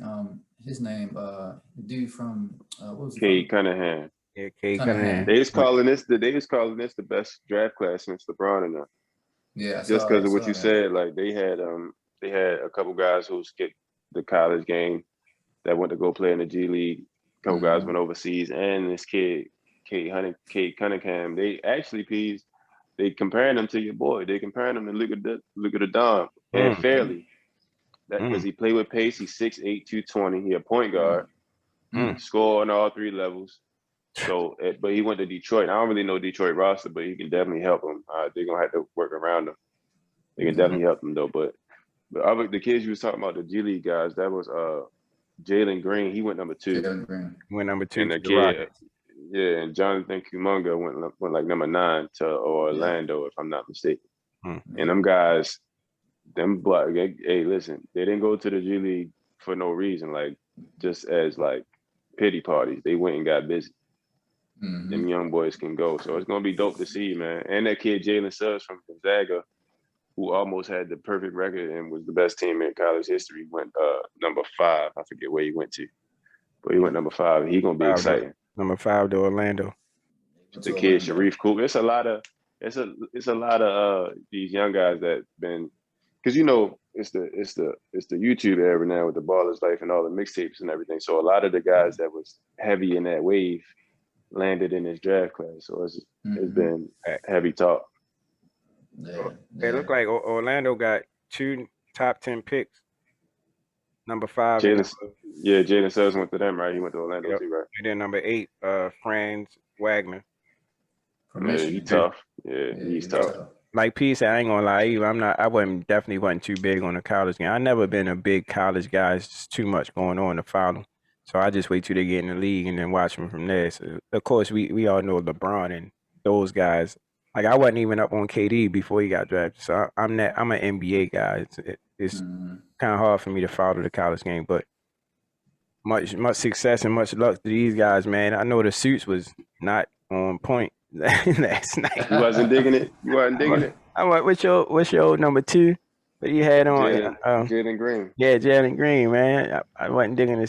his name, the dude from what was
Cade Cunningham.
Yeah, Cade Cunningham.
They was calling this the best draft class since LeBron and them.
Yeah,
just because of what you said. Like they had a couple guys who skipped the college game that went to go play in the G League. A couple guys went overseas, and this kid, Cade Cunningham. They actually, they comparing him to your boy. They comparing him to Luka the Don and fairly. That because he played with pace. He's 6'8", 220. He a point guard. Score on all three levels. So, but he went to Detroit. I don't really know Detroit roster, but he can definitely help them. They're gonna have to work around him. They can definitely help them though. But the kids you was talking about, the G League guys, that was Jalen Green. He went number 2.
Jalen Green
went number 2.
And the kid, and Jonathan Kuminga went like number 9 to Orlando, if I'm not mistaken. And them guys, hey, listen, they didn't go to the G League for no reason, like just as like pity parties. They went and got busy. Them young boys can go. So it's gonna be dope to see, man. And that kid Jalen Suggs from Gonzaga, who almost had the perfect record and was the best team in college history, went number 5. I forget where he went to, but he went number 5. He gonna be exciting.
Number 5 to Orlando.
The kid Sharif Cooper. It's a lot of these young guys that been, because it's the YouTube era now with the Baller's Life and all the mixtapes and everything. So a lot of the guys that was heavy in that wave landed in this draft class. So it's been heavy talk.
It looked like Orlando got 2 top 10 picks. Number 5.
Jalen Suggs went to them, right? He went to Orlando too, right?
And then number 8, Franz Wagner.
Yeah, he's tough. Yeah, he's tough.
Like P said, I ain't gonna lie, definitely wasn't too big on the college game. I never been a big college guy. It's just too much going on to follow. So I just wait till they get in the league and then watch them from there. So of course we all know LeBron and those guys. Like I wasn't even up on KD before he got drafted. So I'm an NBA guy. It's kind of hard for me to follow the college game, but much success and much luck to these guys, man. I know the suits was not on point last night.
You wasn't digging it? You wasn't digging it?
I'm like, what's your number 2 that you had on?
Jalen Green.
Yeah, Jalen Green, man. I wasn't digging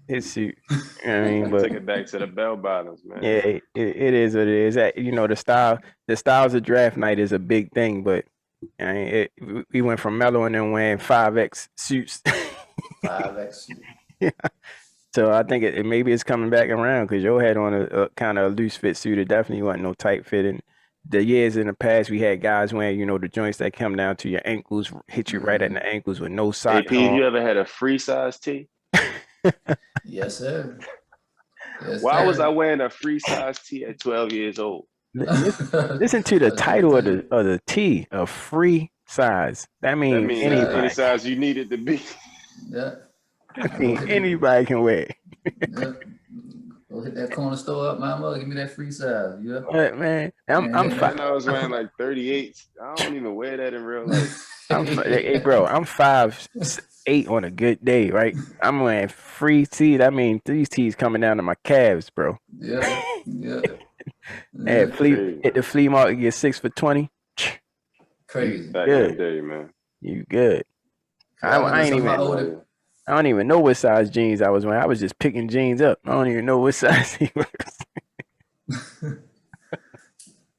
his suit. You know what I mean? But
took it back to the bell bottoms, man.
Yeah, it is what it is. The styles of draft night is a big thing, but we went from Melo and then wearing 5X suits.
5X.
Yeah. So I think maybe it's coming back around because Joe had on a kind of a loose fit suit. It definitely wasn't no tight fit. And the years in the past, we had guys wearing, the joints that come down to your ankles, hit you right at the ankles with no socks.
Hey, P, you ever had a free size tee?
Yes, sir.
Why was I wearing a free size tee at 12 years old?
Listen to the title of the tee, a free size. That means anybody.
Any size you need it to be.
Yeah.
I mean, anybody can wear it.
Yeah. Go hit that corner store up, mama. Give me that free size. Yeah.
But, man, I'm
fine. I was wearing like 38. I don't even wear that in real life.
Hey, bro, I'm 5'8" on a good day, right? I'm wearing free tee. I mean, these tees coming down to my calves, bro.
Yeah.
Hit the flea market, get 6 for $20.
Crazy.
Back in the day, man.
You good? I don't even know what size jeans I was wearing. I was just picking jeans up. I don't even know what size he was.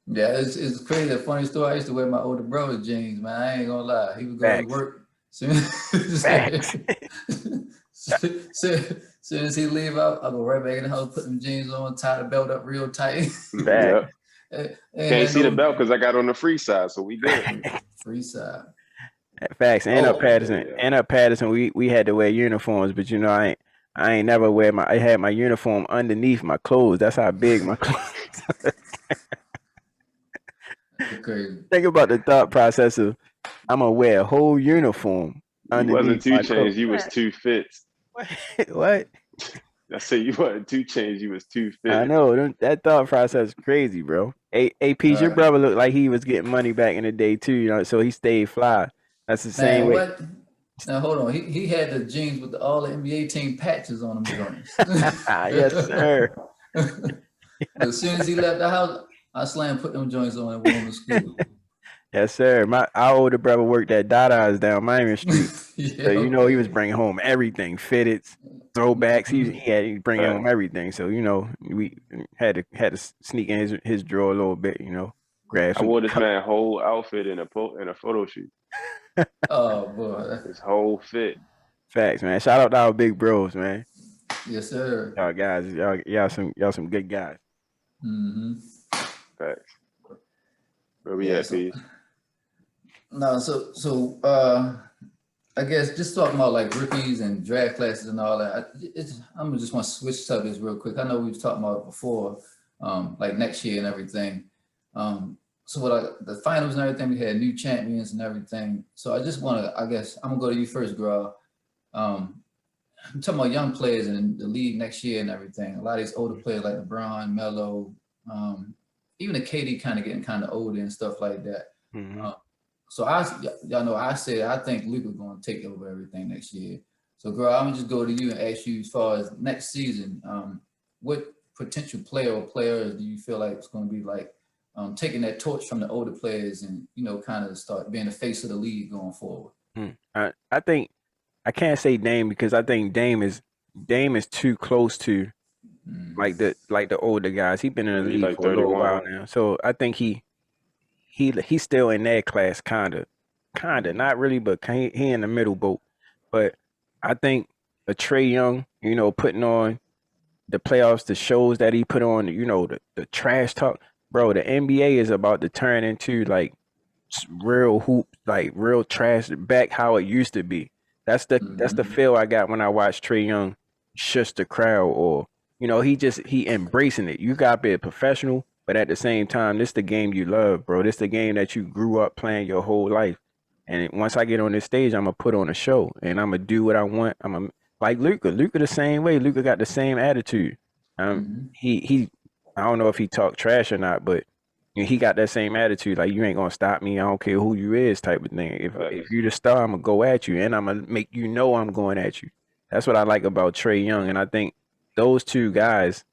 Yeah, it's crazy. A funny story. I used to wear my older brother's jeans, man. I ain't gonna lie. He would go to work. Soon as he leave out, I go right back in the house, put them jeans on, tie the belt up real tight.
Can't see the belt because I got on the free side, so we good.
Free side.
Facts. Patterson, we had to wear uniforms, but I ain't never I had my uniform underneath my clothes. That's how big my clothes.
Crazy.
Think about the thought process of I'm gonna wear a whole uniform underneath.
You wasn't 2 Chainz, you was 2 Fits.
What?
I say you wanted 2 chains, you was 250.
I know that thought process is crazy, bro. AP's your
Uh,
brother looked like he was getting money back in the day too, so he stayed fly. That's the same
man,
way.
what? Now hold on. He had the jeans with all the NBA team patches on them joints.
Yes, sir.
As soon as he left the house, I slammed put them joints on and went home to school.
Yes, sir. Our older brother worked at Dada's down Miami Street.
Yeah,
So he was
okay.
bringing home everything, fitteds, throwbacks. He bringing
Right.
home everything. So we had to sneak in his drawer a little bit. Grab
I
some
wore this man whole outfit in a photo shoot.
Oh boy.
His whole fit.
facts, man. Shout out to our big bros, man.
Yes, sir.
Y'all guys, y'all some good guys.
Mm-hmm.
Facts. Where we
Yeah.
at,
So
Peace?
no. I guess just talking about like rookies and draft classes and all that. I'm gonna just want to switch subjects real quick. I know we was talking about it before, like next year and everything. So the finals and everything, we had new champions and everything. So I just want to, I guess I'm gonna go to you first, Gra. I'm talking about young players in the league next year and everything. A lot of these older players like LeBron, Melo, even the KD kind of getting kind of older and stuff like that.
Mm-hmm.
So y'all know, I said I think Luka's going to take over everything next year. So, girl, I'm gonna just go to you and ask you as far as next season, what potential player or players do you feel like it's going to be like taking that torch from the older players and kind of start being the face of the league going forward?
I think I can't say Dame because I think Dame is too close to
Mm,
like the older guys. He's been in the
He
league
like
for a little
31.
while now, so I think he's still in that class, kinda, not really, but he in the middle boat. But I think a Trey Young, putting on the playoffs, the shows that he put on, the trash talk, bro. The NBA is about to turn into like real hoop, like real trash back how it used to be. That's the
mm-hmm,
feel I got when I watch Trey Young shush the crowd, or he embracing it. You gotta be a professional, but at the same time, this the game you love, bro. This the game that you grew up playing your whole life. And once I get on this stage, I'm gonna put on a show, and I'm gonna do what I want. I'm gonna like Luca. Luca the same way. Luca got the same attitude.
mm-hmm.
He I don't know if he talked trash or not, but he got that same attitude, like you ain't gonna stop me. I don't care who you is, type of thing. If
Facts.
you the star, I'm gonna go at you, and I'm gonna make I'm going at you. That's what I like about Trey Young, and I think those two guys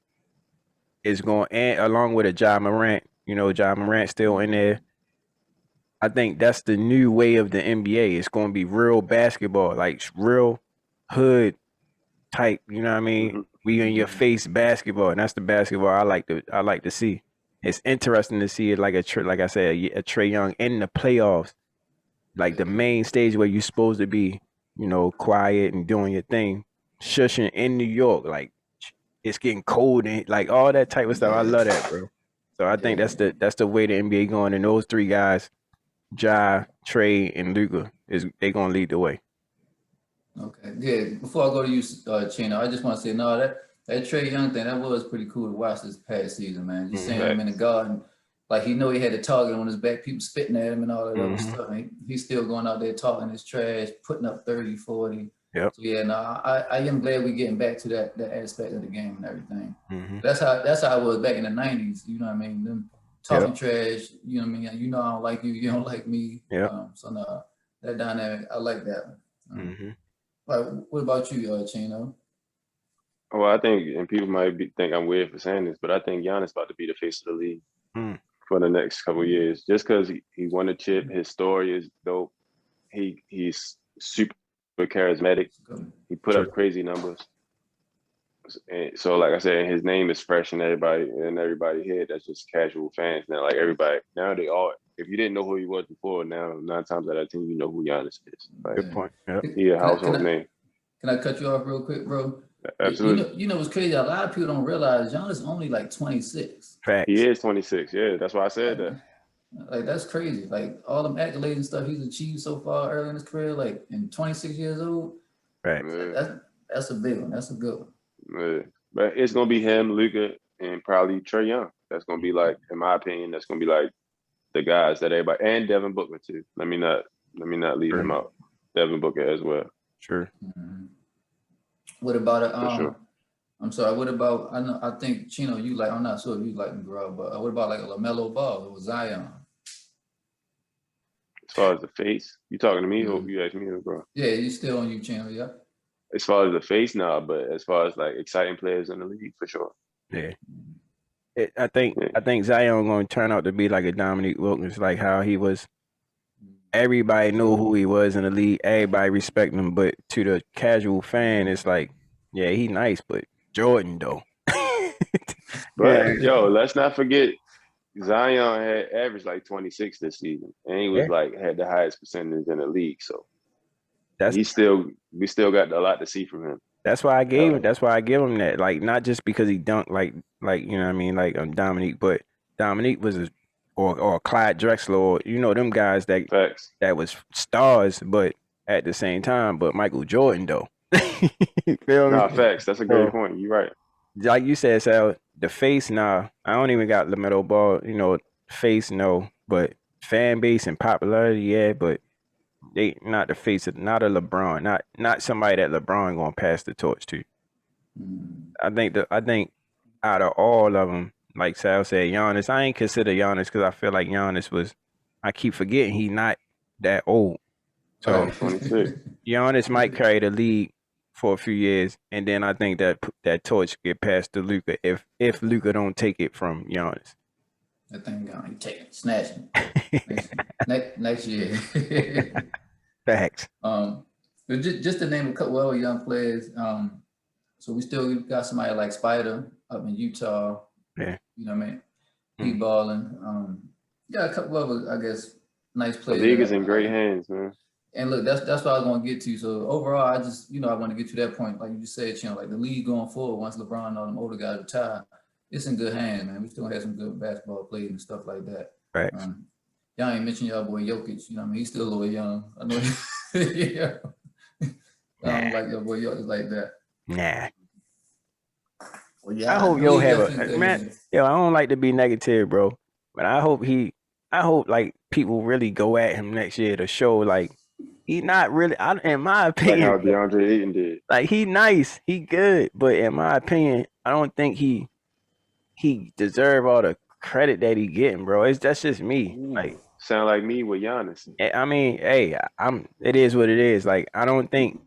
is going, and along with a Ja Morant. Ja Morant still in there. I think that's the new way of the NBA. It's going to be real basketball, like real hood type. You know what I mean?
Hmm.
We in your
Mm-hmm.
face basketball, and that's the basketball I like to see. It's interesting to see it like like I said, a Trey Young in the playoffs, like the
Yeah,
main stage where you're supposed to be, quiet and doing your thing, shushing in New York, like it's getting cold and like all that type of stuff. I love that, bro. So I think
yeah.
that's the way the NBA going, and those three guys, Ja, Trey, and Luca, they gonna lead the way.
Okay, yeah. Before I go to you, Chino, I just want to say no. That Trey Young thing, that was pretty cool to watch this past season, man. Just seeing
Mm-hmm.
him in the
Facts.
garden, like he know he had a target on his back, people spitting at him and all that other
Mm-hmm.
stuff. And he's still going out there talking his trash, putting up 30, 40.
Yep.
So yeah, no, I am glad we're getting back to that aspect of the game and everything.
Mm-hmm.
That's how it was back in the 90s. You know what I mean? Them talking
Yep.
trash. You know what I mean? You know I don't like you. You don't like me.
Yep.
So no, that dynamic, I like that.
Mm-hmm.
Like, what about you, Chino?
Well, I think, and people might think I'm weird for saying this, but I think Giannis about to be the face of the league
Mm.
for the next couple of years. Just because he won a chip, his story is dope. He's super charismatic. He put
True.
up crazy numbers. And so, like I said, his name is fresh in everybody head. That's just casual fans now. Like everybody now, they all. If you didn't know who he was before, now 9 times out of 10, you know who Giannis is. Like
Good point. Yep.
he a
Can I, can
household
I
name.
can I cut you off real quick, bro?
Absolutely.
You know what's crazy? A lot of people don't realize Giannis only like 26.
He
Facts.
is 26. Yeah, that's why I said
Like,
that.
like that's crazy. Like all them accolades and stuff he's achieved so far early in his career, like in 26 years old.
Facts.
Yeah,
That's a big one. That's a good one.
yeah. But it's gonna be him, Luka, and probably Trey Young. That's gonna be like, in my opinion, that's gonna be like the guys that everybody, and Devin Booker too. Let me not leave him
True.
out. Devin Booker as well,
True.
Mhm. What about it?
for sure.
I'm sorry. What about? I think Chino, you like. I'm not sure if you like McGraw, but what about like a LaMelo Ball or Zion?
As far as the face, you talking to me or
Mm.
you asking me, bro?
Yeah, you still on you, Chino? Yeah.
As far as the face, nah, but as far as like exciting players in the league, for sure.
Yeah.
Mm.
I think
Yeah.
I think Zion going to turn out to be like a Dominique Wilkins, like how he was. Everybody knew who he was in the league. Everybody respect him, but to the casual fan, it's like, yeah, he nice, but Jordan though. Yeah,
But yo, let's not forget Zion had averaged like 26 this season, and he was
yeah.
like had the highest percentage in the league. So
That's
we still got a lot to see from him.
that's why I gave
Hell,
him. That's why I give him that. Like not just because he dunked like you know what I mean like Dominique, but Dominique was a or Clyde Drexler or them guys
facts.
that was stars, but at the same time, but Michael Jordan though. You feel me?
Nah, facts. That's a great
So
point. You're right.
like you said, Sal, the face, nah. I don't even got LaMelo Ball, face, no. But fan base and popularity, yeah, but they not the face of not a LeBron, not somebody that LeBron gonna pass the torch to.
Mm.
I think out of all of them, like Sal said, Giannis, I ain't consider Giannis because I feel like Giannis was I keep forgetting he not that old. So
Right.
26.
Giannis might carry the league for a few years, and then I think that torch get passed to Luca if Luca don't take it from Giannis.
That thing gone. You take it, snatch it. Next year.
Facts.
But just to name a couple other young players. So we still got somebody like Spider up in Utah.
Yeah.
You know what I mean? He
Mm.
balling. Got a couple other, I guess, nice
The
players
league is
that
in
I
great
like.
hands, man.
And look, that's what I was going to get to. So overall, I just, I want to get to that point. Like you just said, like the league going forward, once LeBron and all them older guys retire, it's in good hands, man. We still have some good basketball players and stuff like that.
Facts.
Y'all ain't mentioned y'all boy Jokic. You know what I mean? He's still a little young. I know. Yeah. I don't
Nah.
like your boy Jokic like that.
Nah.
Well,
I
yeah,
hope
the
yo
league
have
definitely
a
good
man.
hands.
Yo, I don't like to be negative, bro, but I hope like people really go at him next year to show like he not really. In my
Like
opinion,
how DeAndre Ayton did.
like he nice, he good, but in my opinion, I don't think he deserve all the credit that he getting, bro. That's just me.
Ooh,
Like,
sound like me with Giannis.
I mean, hey, it is what it is. Like, I think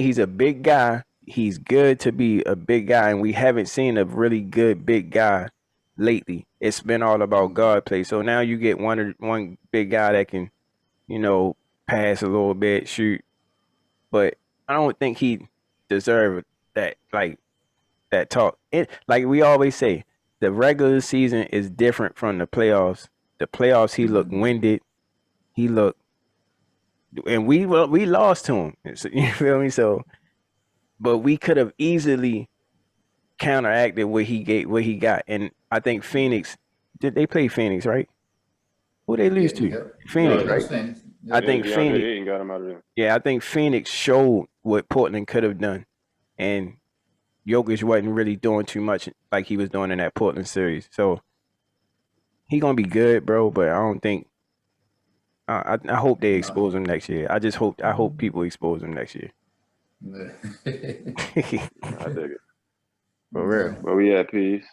he's a big guy. He's good to be a big guy, and we haven't seen a really good big guy lately. It's been all about guard play. So now you get one big guy that can, you know, pass a little bit, shoot, but I don't think he deserved that. Like that talk. Like we always say, the regular season is different from the playoffs. The playoffs, he looked
Mm-hmm.
winded. He looked, and we lost to him. You feel me? So, but we could have easily counteracted what he got. And I think Phoenix, did they play Phoenix, right? Who they lose
Yeah,
to?
yep.
Yeah,
Phoenix,
That
right?
was famous.
I
Yep.
yeah,
think
DeAndre
Phoenix.
Ayton got him out of there.
Yeah, I think Phoenix showed what Portland could have done, and Jokic wasn't really doing too much like he was doing in that Portland series. So he gonna be good, bro. But I don't think. I hope they
No.
expose him next year. I hope people expose him next year.
I dig it.
For real.
Where we at, peace?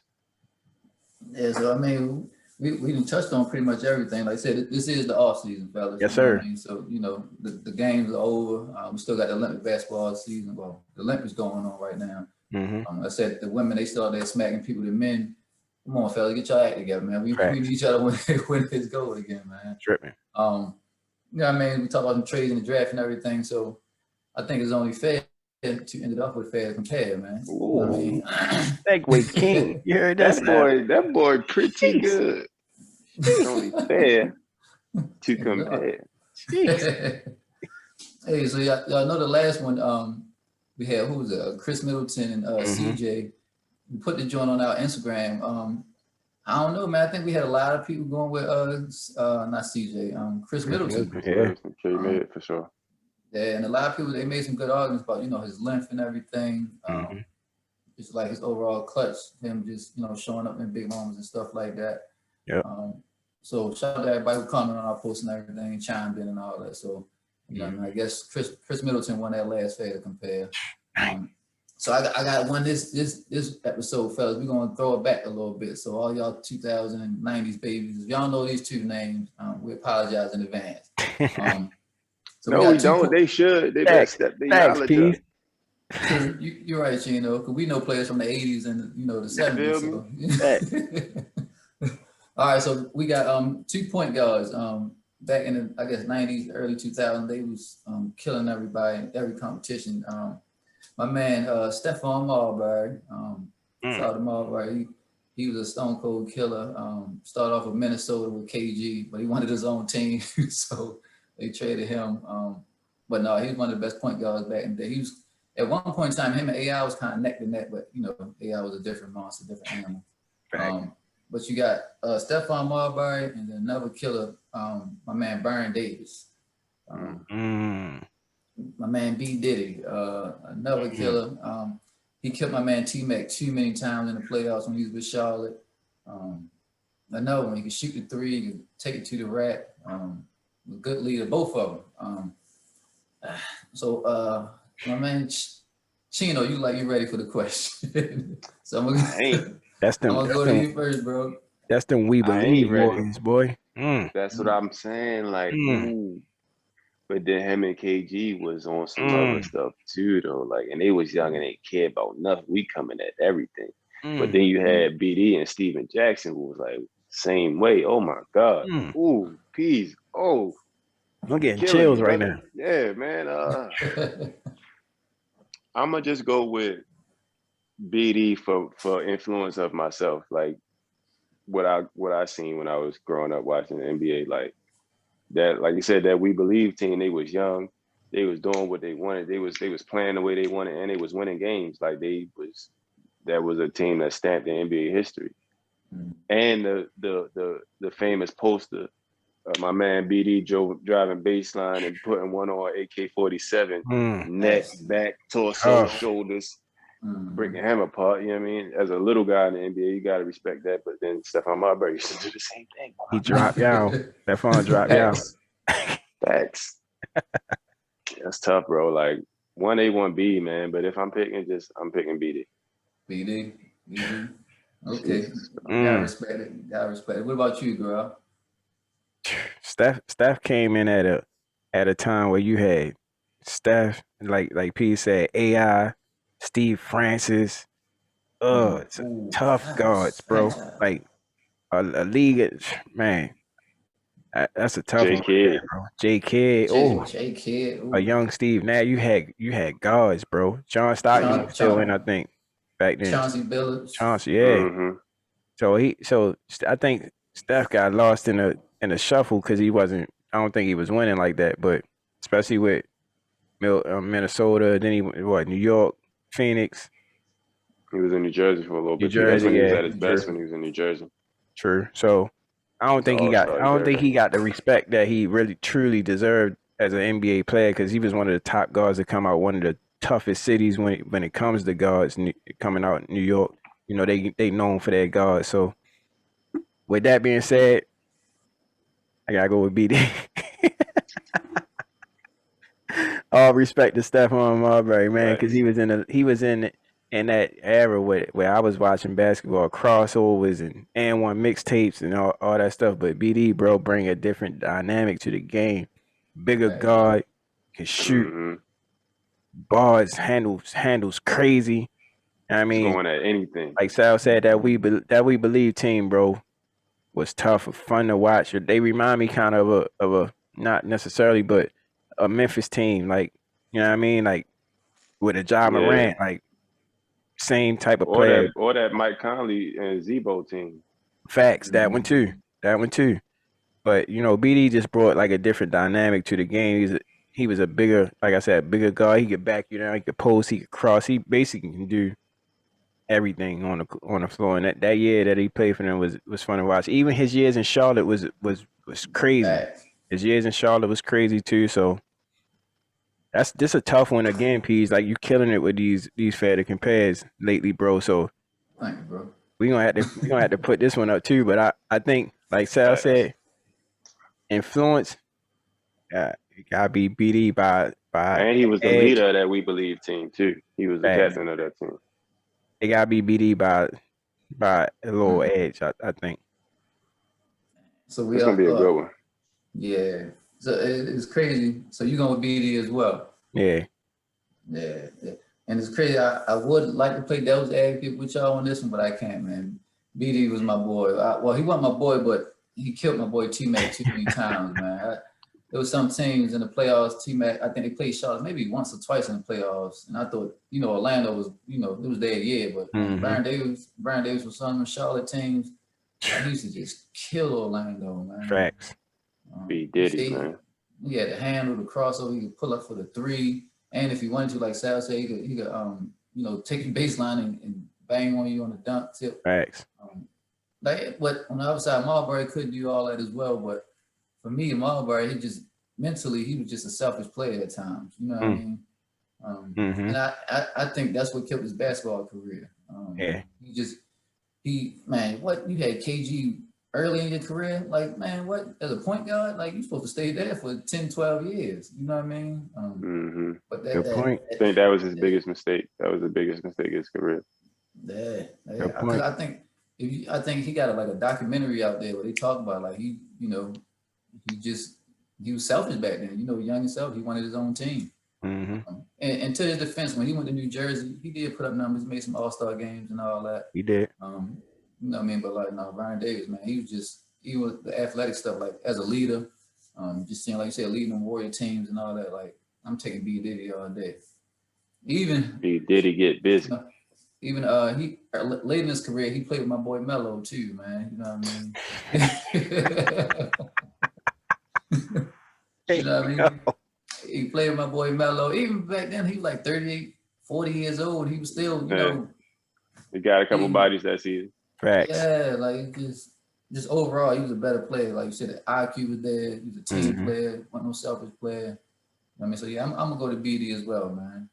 Yeah, so I mean, we done touched on pretty much everything. Like I said, this is the off season, fellas.
Yes,
You know what
sir.
I mean? So, the games are over. We still got the Olympic basketball season. Well, the Olympics going on right now.
Mm-hmm.
I said the women, they still out there smacking people. The men, come on, fellas, get your act together, man. We
Facts.
need each other when this gold again, man.
Tripping.
You know what I mean? We talk about some trades in the draft and everything. So I think it's only fair to end it off with fair and compare, man. You know what I mean?
Segway King. You heard that?
That boy, pretty
Jeez.
good.
Jeez.
Only fair to
End it off.
compare.
Jeez.
Hey, so y'all know the last one, we had, who was it? Chris Middleton and
Mhm.
CJ. We put the joint on our Instagram. I don't know, man. I think we had a lot of people going with not CJ, Chris Middleton.
Yeah.
K made it for sure.
Yeah, and a lot of people, they made some good arguments about, his length and everything.
Mhm.
Just like his overall clutch, him just, showing up in big moments and stuff like that.
Yep.
So shout out to everybody who commented on our post and everything, chimed in and all that. So, I guess Chris Middleton won that last fair to compare. So I got one this episode, fellas. We're gonna throw it back a little bit. So all y'all 2090s babies, if y'all know these two names, we apologize in advance. So
no, we don't. They should. They better step their knowledge up.
True, you're right, Chino, because we know players from the 80s and the 70s. So. All right, so we got 2 point guards. Back in the, I guess, 90s, early 2000s, they was killing everybody in every competition. My man, Stephon Marbury, shout out to Marbury. He was a stone cold killer. Started off with Minnesota with KG, but he wanted his own team, so they traded him. But no, he was one of the best point guards back in the day. He was at one point in time, him and AI was kind of neck to neck, but AI was a different monster, different animal. But you got Stephon Marbury and then another killer, my man Baron Davis. My man B Diddy, another killer. He killed my man T-Mac too many times in the playoffs when he was with Charlotte. Another one, he could shoot the three, he could take it to the rack. A good leader, both of them. So my man Chino, you ready for the question? So I'm gonna go to you first, bro.
That's them we believe warriors, boy.
That's what I'm saying. Like, ooh. But then him and KG was on some other stuff too, though. Like, and they was young and they cared about nothing. We coming at everything. But then you had BD and Steven Jackson, who was like same way. Oh my God. Ooh, peas. Oh,
I'm getting chills right now.
Yeah, man. I'ma just go with BD for influence of myself. Like what I seen when I was growing up watching the NBA. Like that, like you said, that We Believe team, they was young, they was doing what they wanted, they was playing the way they wanted, and they was winning games. Like that was a team that stamped in NBA history. And the famous poster of my man BD driving baseline and putting one on AK-47, neck, back, torso, shoulders, breaking him apart. You know what I mean? As a little guy in the NBA, you gotta respect that. But then Stephon Marbury used to do the same thing.
He dropped down. Stephon dropped down.
Facts. That's tough, bro. Like 1A, 1B, man. But if I'm picking, I'm picking BD.
BD. Okay. Gotta respect it. What about you, girl?
Steph came in at a time where you had Steph, like P said, AI, Steve Francis. It's tough guards, bro. Like a league, man. That's a tough one, bro. J Kidd. A young Steve. Now you had guards, bro. John Stockton was still in, I think, back then.
Chauncey Billups.
Chauncey, yeah. So I think Steph got lost in a shuffle because I don't think he was winning like that. But especially with Minnesota, then New York, Phoenix.
He was in New Jersey for a little bit.
New Jersey,
he was at his best when he was in New Jersey.
True. So I don't think he got the respect that he really truly deserved as an NBA player, because he was one of the top guards to come out one of the toughest cities when it comes to guards coming out in New York. They known for their guards. So with that being said, I gotta go with BD. All respect to Stephon Marbury, man, because he was in that era where I was watching basketball crossovers and one mixtapes and all that stuff. But BD, bro, bring a different dynamic to the game. Bigger guard, can shoot, bars, handles crazy. I mean,
going at anything.
Like Sal said, that we believe team, bro, was tough, fun to watch. They remind me kind of a not necessarily, but a Memphis team, like, you know what I mean, like with a Ja Morant, like same type of player.
Or that Mike Conley and Zebo team.
Facts, that one too. But BD just brought like a different dynamic to the game. He was a bigger, like I said, bigger guy. He could back you down, he could post, he could cross. He basically can do everything on the floor. And that year that he played for them was fun to watch. Even his years in Charlotte was crazy. His years in Charlotte was crazy too. So that's just a tough one again, P's. Like, you killing it with these fair to compares lately, bro. So
thank you, bro.
We gonna have to put this one up too. But I think, like Sal said, influence, it gotta be BD by by
And he was the
edge.
leader of that We Believe team too. He was the
Fact.
captain of that team.
It gotta be BD by a little edge, I think.
So we
It's gonna
are,
be a good one.
yeah. So it's crazy. So you're going with BD as well.
Yeah.
Yeah. And it's crazy. I would like to play devil's advocate with y'all on this one, but I can't, man. BD was my boy. Well, he wasn't my boy, but he killed my boy T-Mac too many times, man. There was some teams in the playoffs, T-Mac, I think they played Charlotte maybe once or twice in the playoffs. And I thought, Orlando was, it was their year, but man, Brian Davis was some of the Charlotte teams. He used to just kill Orlando, man.
Facts.
B Diddy, man.
He had the handle, the crossover, he could pull up for the three. And if he wanted to, like Sal said, he could take your baseline and bang on you on the dunk tip.
Facts.
But on the other side, Marbury couldn't do all that as well. But for me, Marbury, he was just a selfish player at times. You know what I mean? And I think that's what killed his basketball career.
Yeah.
What you had KG early in your career, like, man, what, as a point guard, like, you're supposed to stay there for 10, 12 years. You know what I mean? But
Good point.
I think that was his biggest mistake. That was the biggest mistake of his career.
Yeah.
Good point.
I think he got a documentary out there where they talk about, like, he was selfish back then. Young and selfish. He wanted his own team. And to his defense, when he went to New Jersey, he did put up numbers, made some All-Star games and all that.
He did.
You know what I mean? But like, no, Brian Davis, man, he was the athletic stuff, like as a leader, just seeing, like you said, leading the Warrior teams and all that. Like, I'm taking B Diddy all day. Even
B Diddy get busy.
Even he late in his career, he played with my boy Melo too, man. You know what I mean? You know what I mean? He played with my boy Melo. Even back then, he was like 38, 40 years old. He was still,
He got a couple bodies that season.
Facts.
Yeah, like just overall, he was a better player. Like you said, the IQ was there. He was a team player, wasn't no selfish player. I mean, so yeah, I'm gonna go to BD as well, man.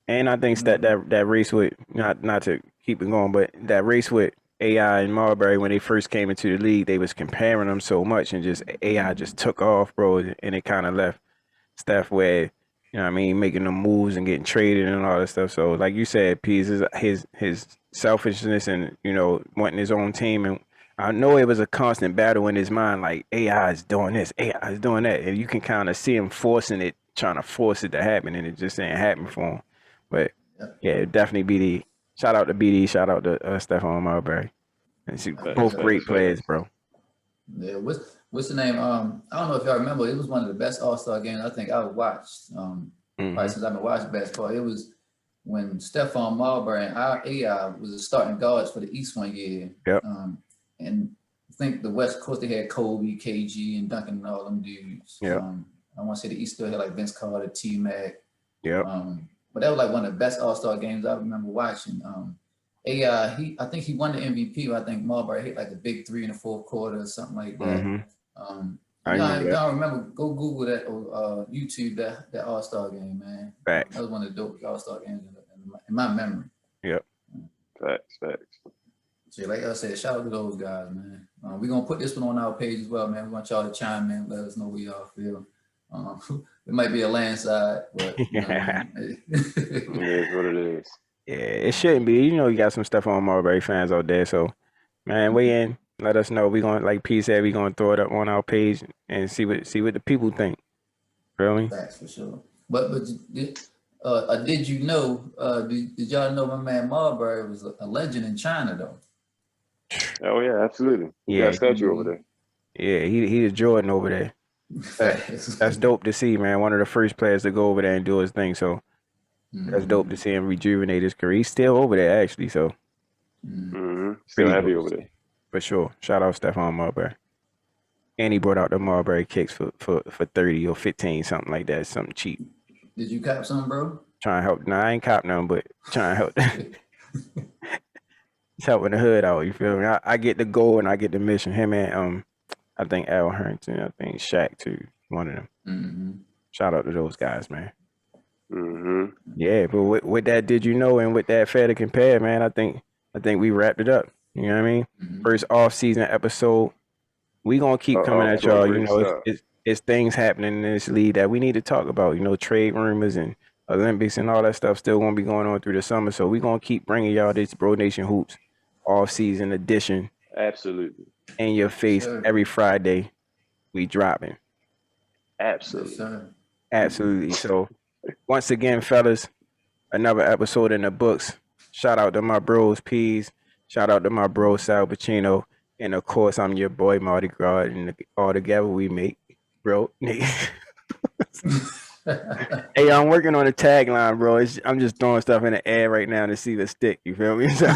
And I think that race with not to keep it going, but that race with AI and Marbury when they first came into the league, they was comparing them so much, and just AI just took off, bro, and it kind of left Steph where, making the moves and getting traded and all that stuff. So like you said, Pease, his selfishness and wanting his own team, and I know it was a constant battle in his mind, like AI is doing this, AI is doing that, and you can kind of see him trying to force it to happen, and it just ain't happening for him. But yeah, definitely BD. Shout out to BD. Shout out to Stephon Marbury. Both great players, bro.
Yeah, what's the name? I don't know if y'all remember. It was one of the best All-Star games I think I watched. Probably since I've been watching basketball. It was when Stephon Marbury and AI was the starting guards for the East one year.
Yep.
And I think the West Coast, they had Kobe, KG, and Duncan and all them dudes.
Yeah.
I want to say the East still had like Vince Carter, T-Mac.
Yep.
But that was like one of the best All-Star games I remember watching. AI, I think he won the MVP, but I think Marbury hit like a big three in the fourth quarter or something like that. Y'all remember, go Google that or YouTube that All-Star game, man.
Facts.
That was one of the dope All-Star games in my memory.
Yep.
Facts.
So like I said, shout out to those guys, man. We're going to put this one on our page as well, man. We want y'all to chime in, let us know what y'all feel. It might be a landslide, but
It is what it is.
Yeah, it shouldn't be. You got some stuff on Marbury fans out there. So, man, weigh in. Let us know. We going, like P said, we gonna throw it up on our page and see what the people think. Really?
That's for sure. But did you know? Did y'all know my man Marbury was a legend in China though?
Oh yeah, absolutely.
Yeah,
got a statue over there.
Yeah, he is Jordan over there. That's dope to see, man. One of the first players to go over there and do his thing. So. That's dope to see him rejuvenate his career. He's still over there, actually. So,
still heavy over there.
For sure. Shout out Stephon Marbury. And he brought out the Marbury kicks for 30 or 15, something like that. Something cheap.
Did you cop some, bro?
Trying to help. Nah, I ain't cop none, but trying to help. It's helping the hood out. You feel me? I get the goal and I get the mission. Him and I think Al Harrington. I think Shaq too. One of them. Shout out to those guys, man. Yeah, but with that, did you know, and with that fair to compare, man, I think we wrapped it up. You know what I mean? First off-season episode. We gonna keep coming at y'all. It's it's things happening in this league that we need to talk about. You know, trade rumors and Olympics and all that stuff still gonna be going on through the summer. So we're gonna keep bringing y'all this Bro Nation Hoops off-season edition
Absolutely.
in your face
Sure.
every Friday. We dropping.
Yes,
Absolutely.
sir.
Absolutely. So once again, fellas, another episode in the books. Shout out to my bros, Peas. Shout out to my bro, Sal Pacino. And of course, I'm your boy, Marty Gras. And all together we make, bro. Hey, I'm working on a tagline, bro. I'm just throwing stuff in the air right now to see the stick. You feel me? So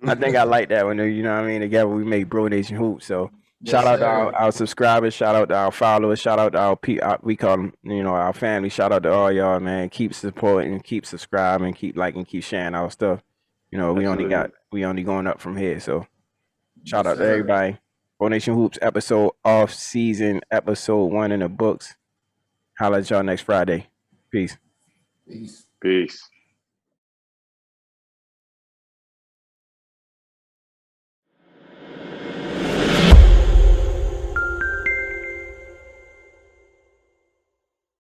I think I like that one. You know what I mean? Together we make Bro Nation Hoops. So
Yes,
shout out to
sir.
our subscribers. Shout out to our followers. Shout out to we call them, our family. Shout out to all y'all, man. Keep supporting, keep subscribing, keep liking, keep sharing our stuff. We
Absolutely.
only going up from here. So shout
Yes,
out to
sir.
everybody. Bro Nation Hoops episode off season, episode 1 in the books. Holla at y'all next Friday. Peace.
Peace.
Peace.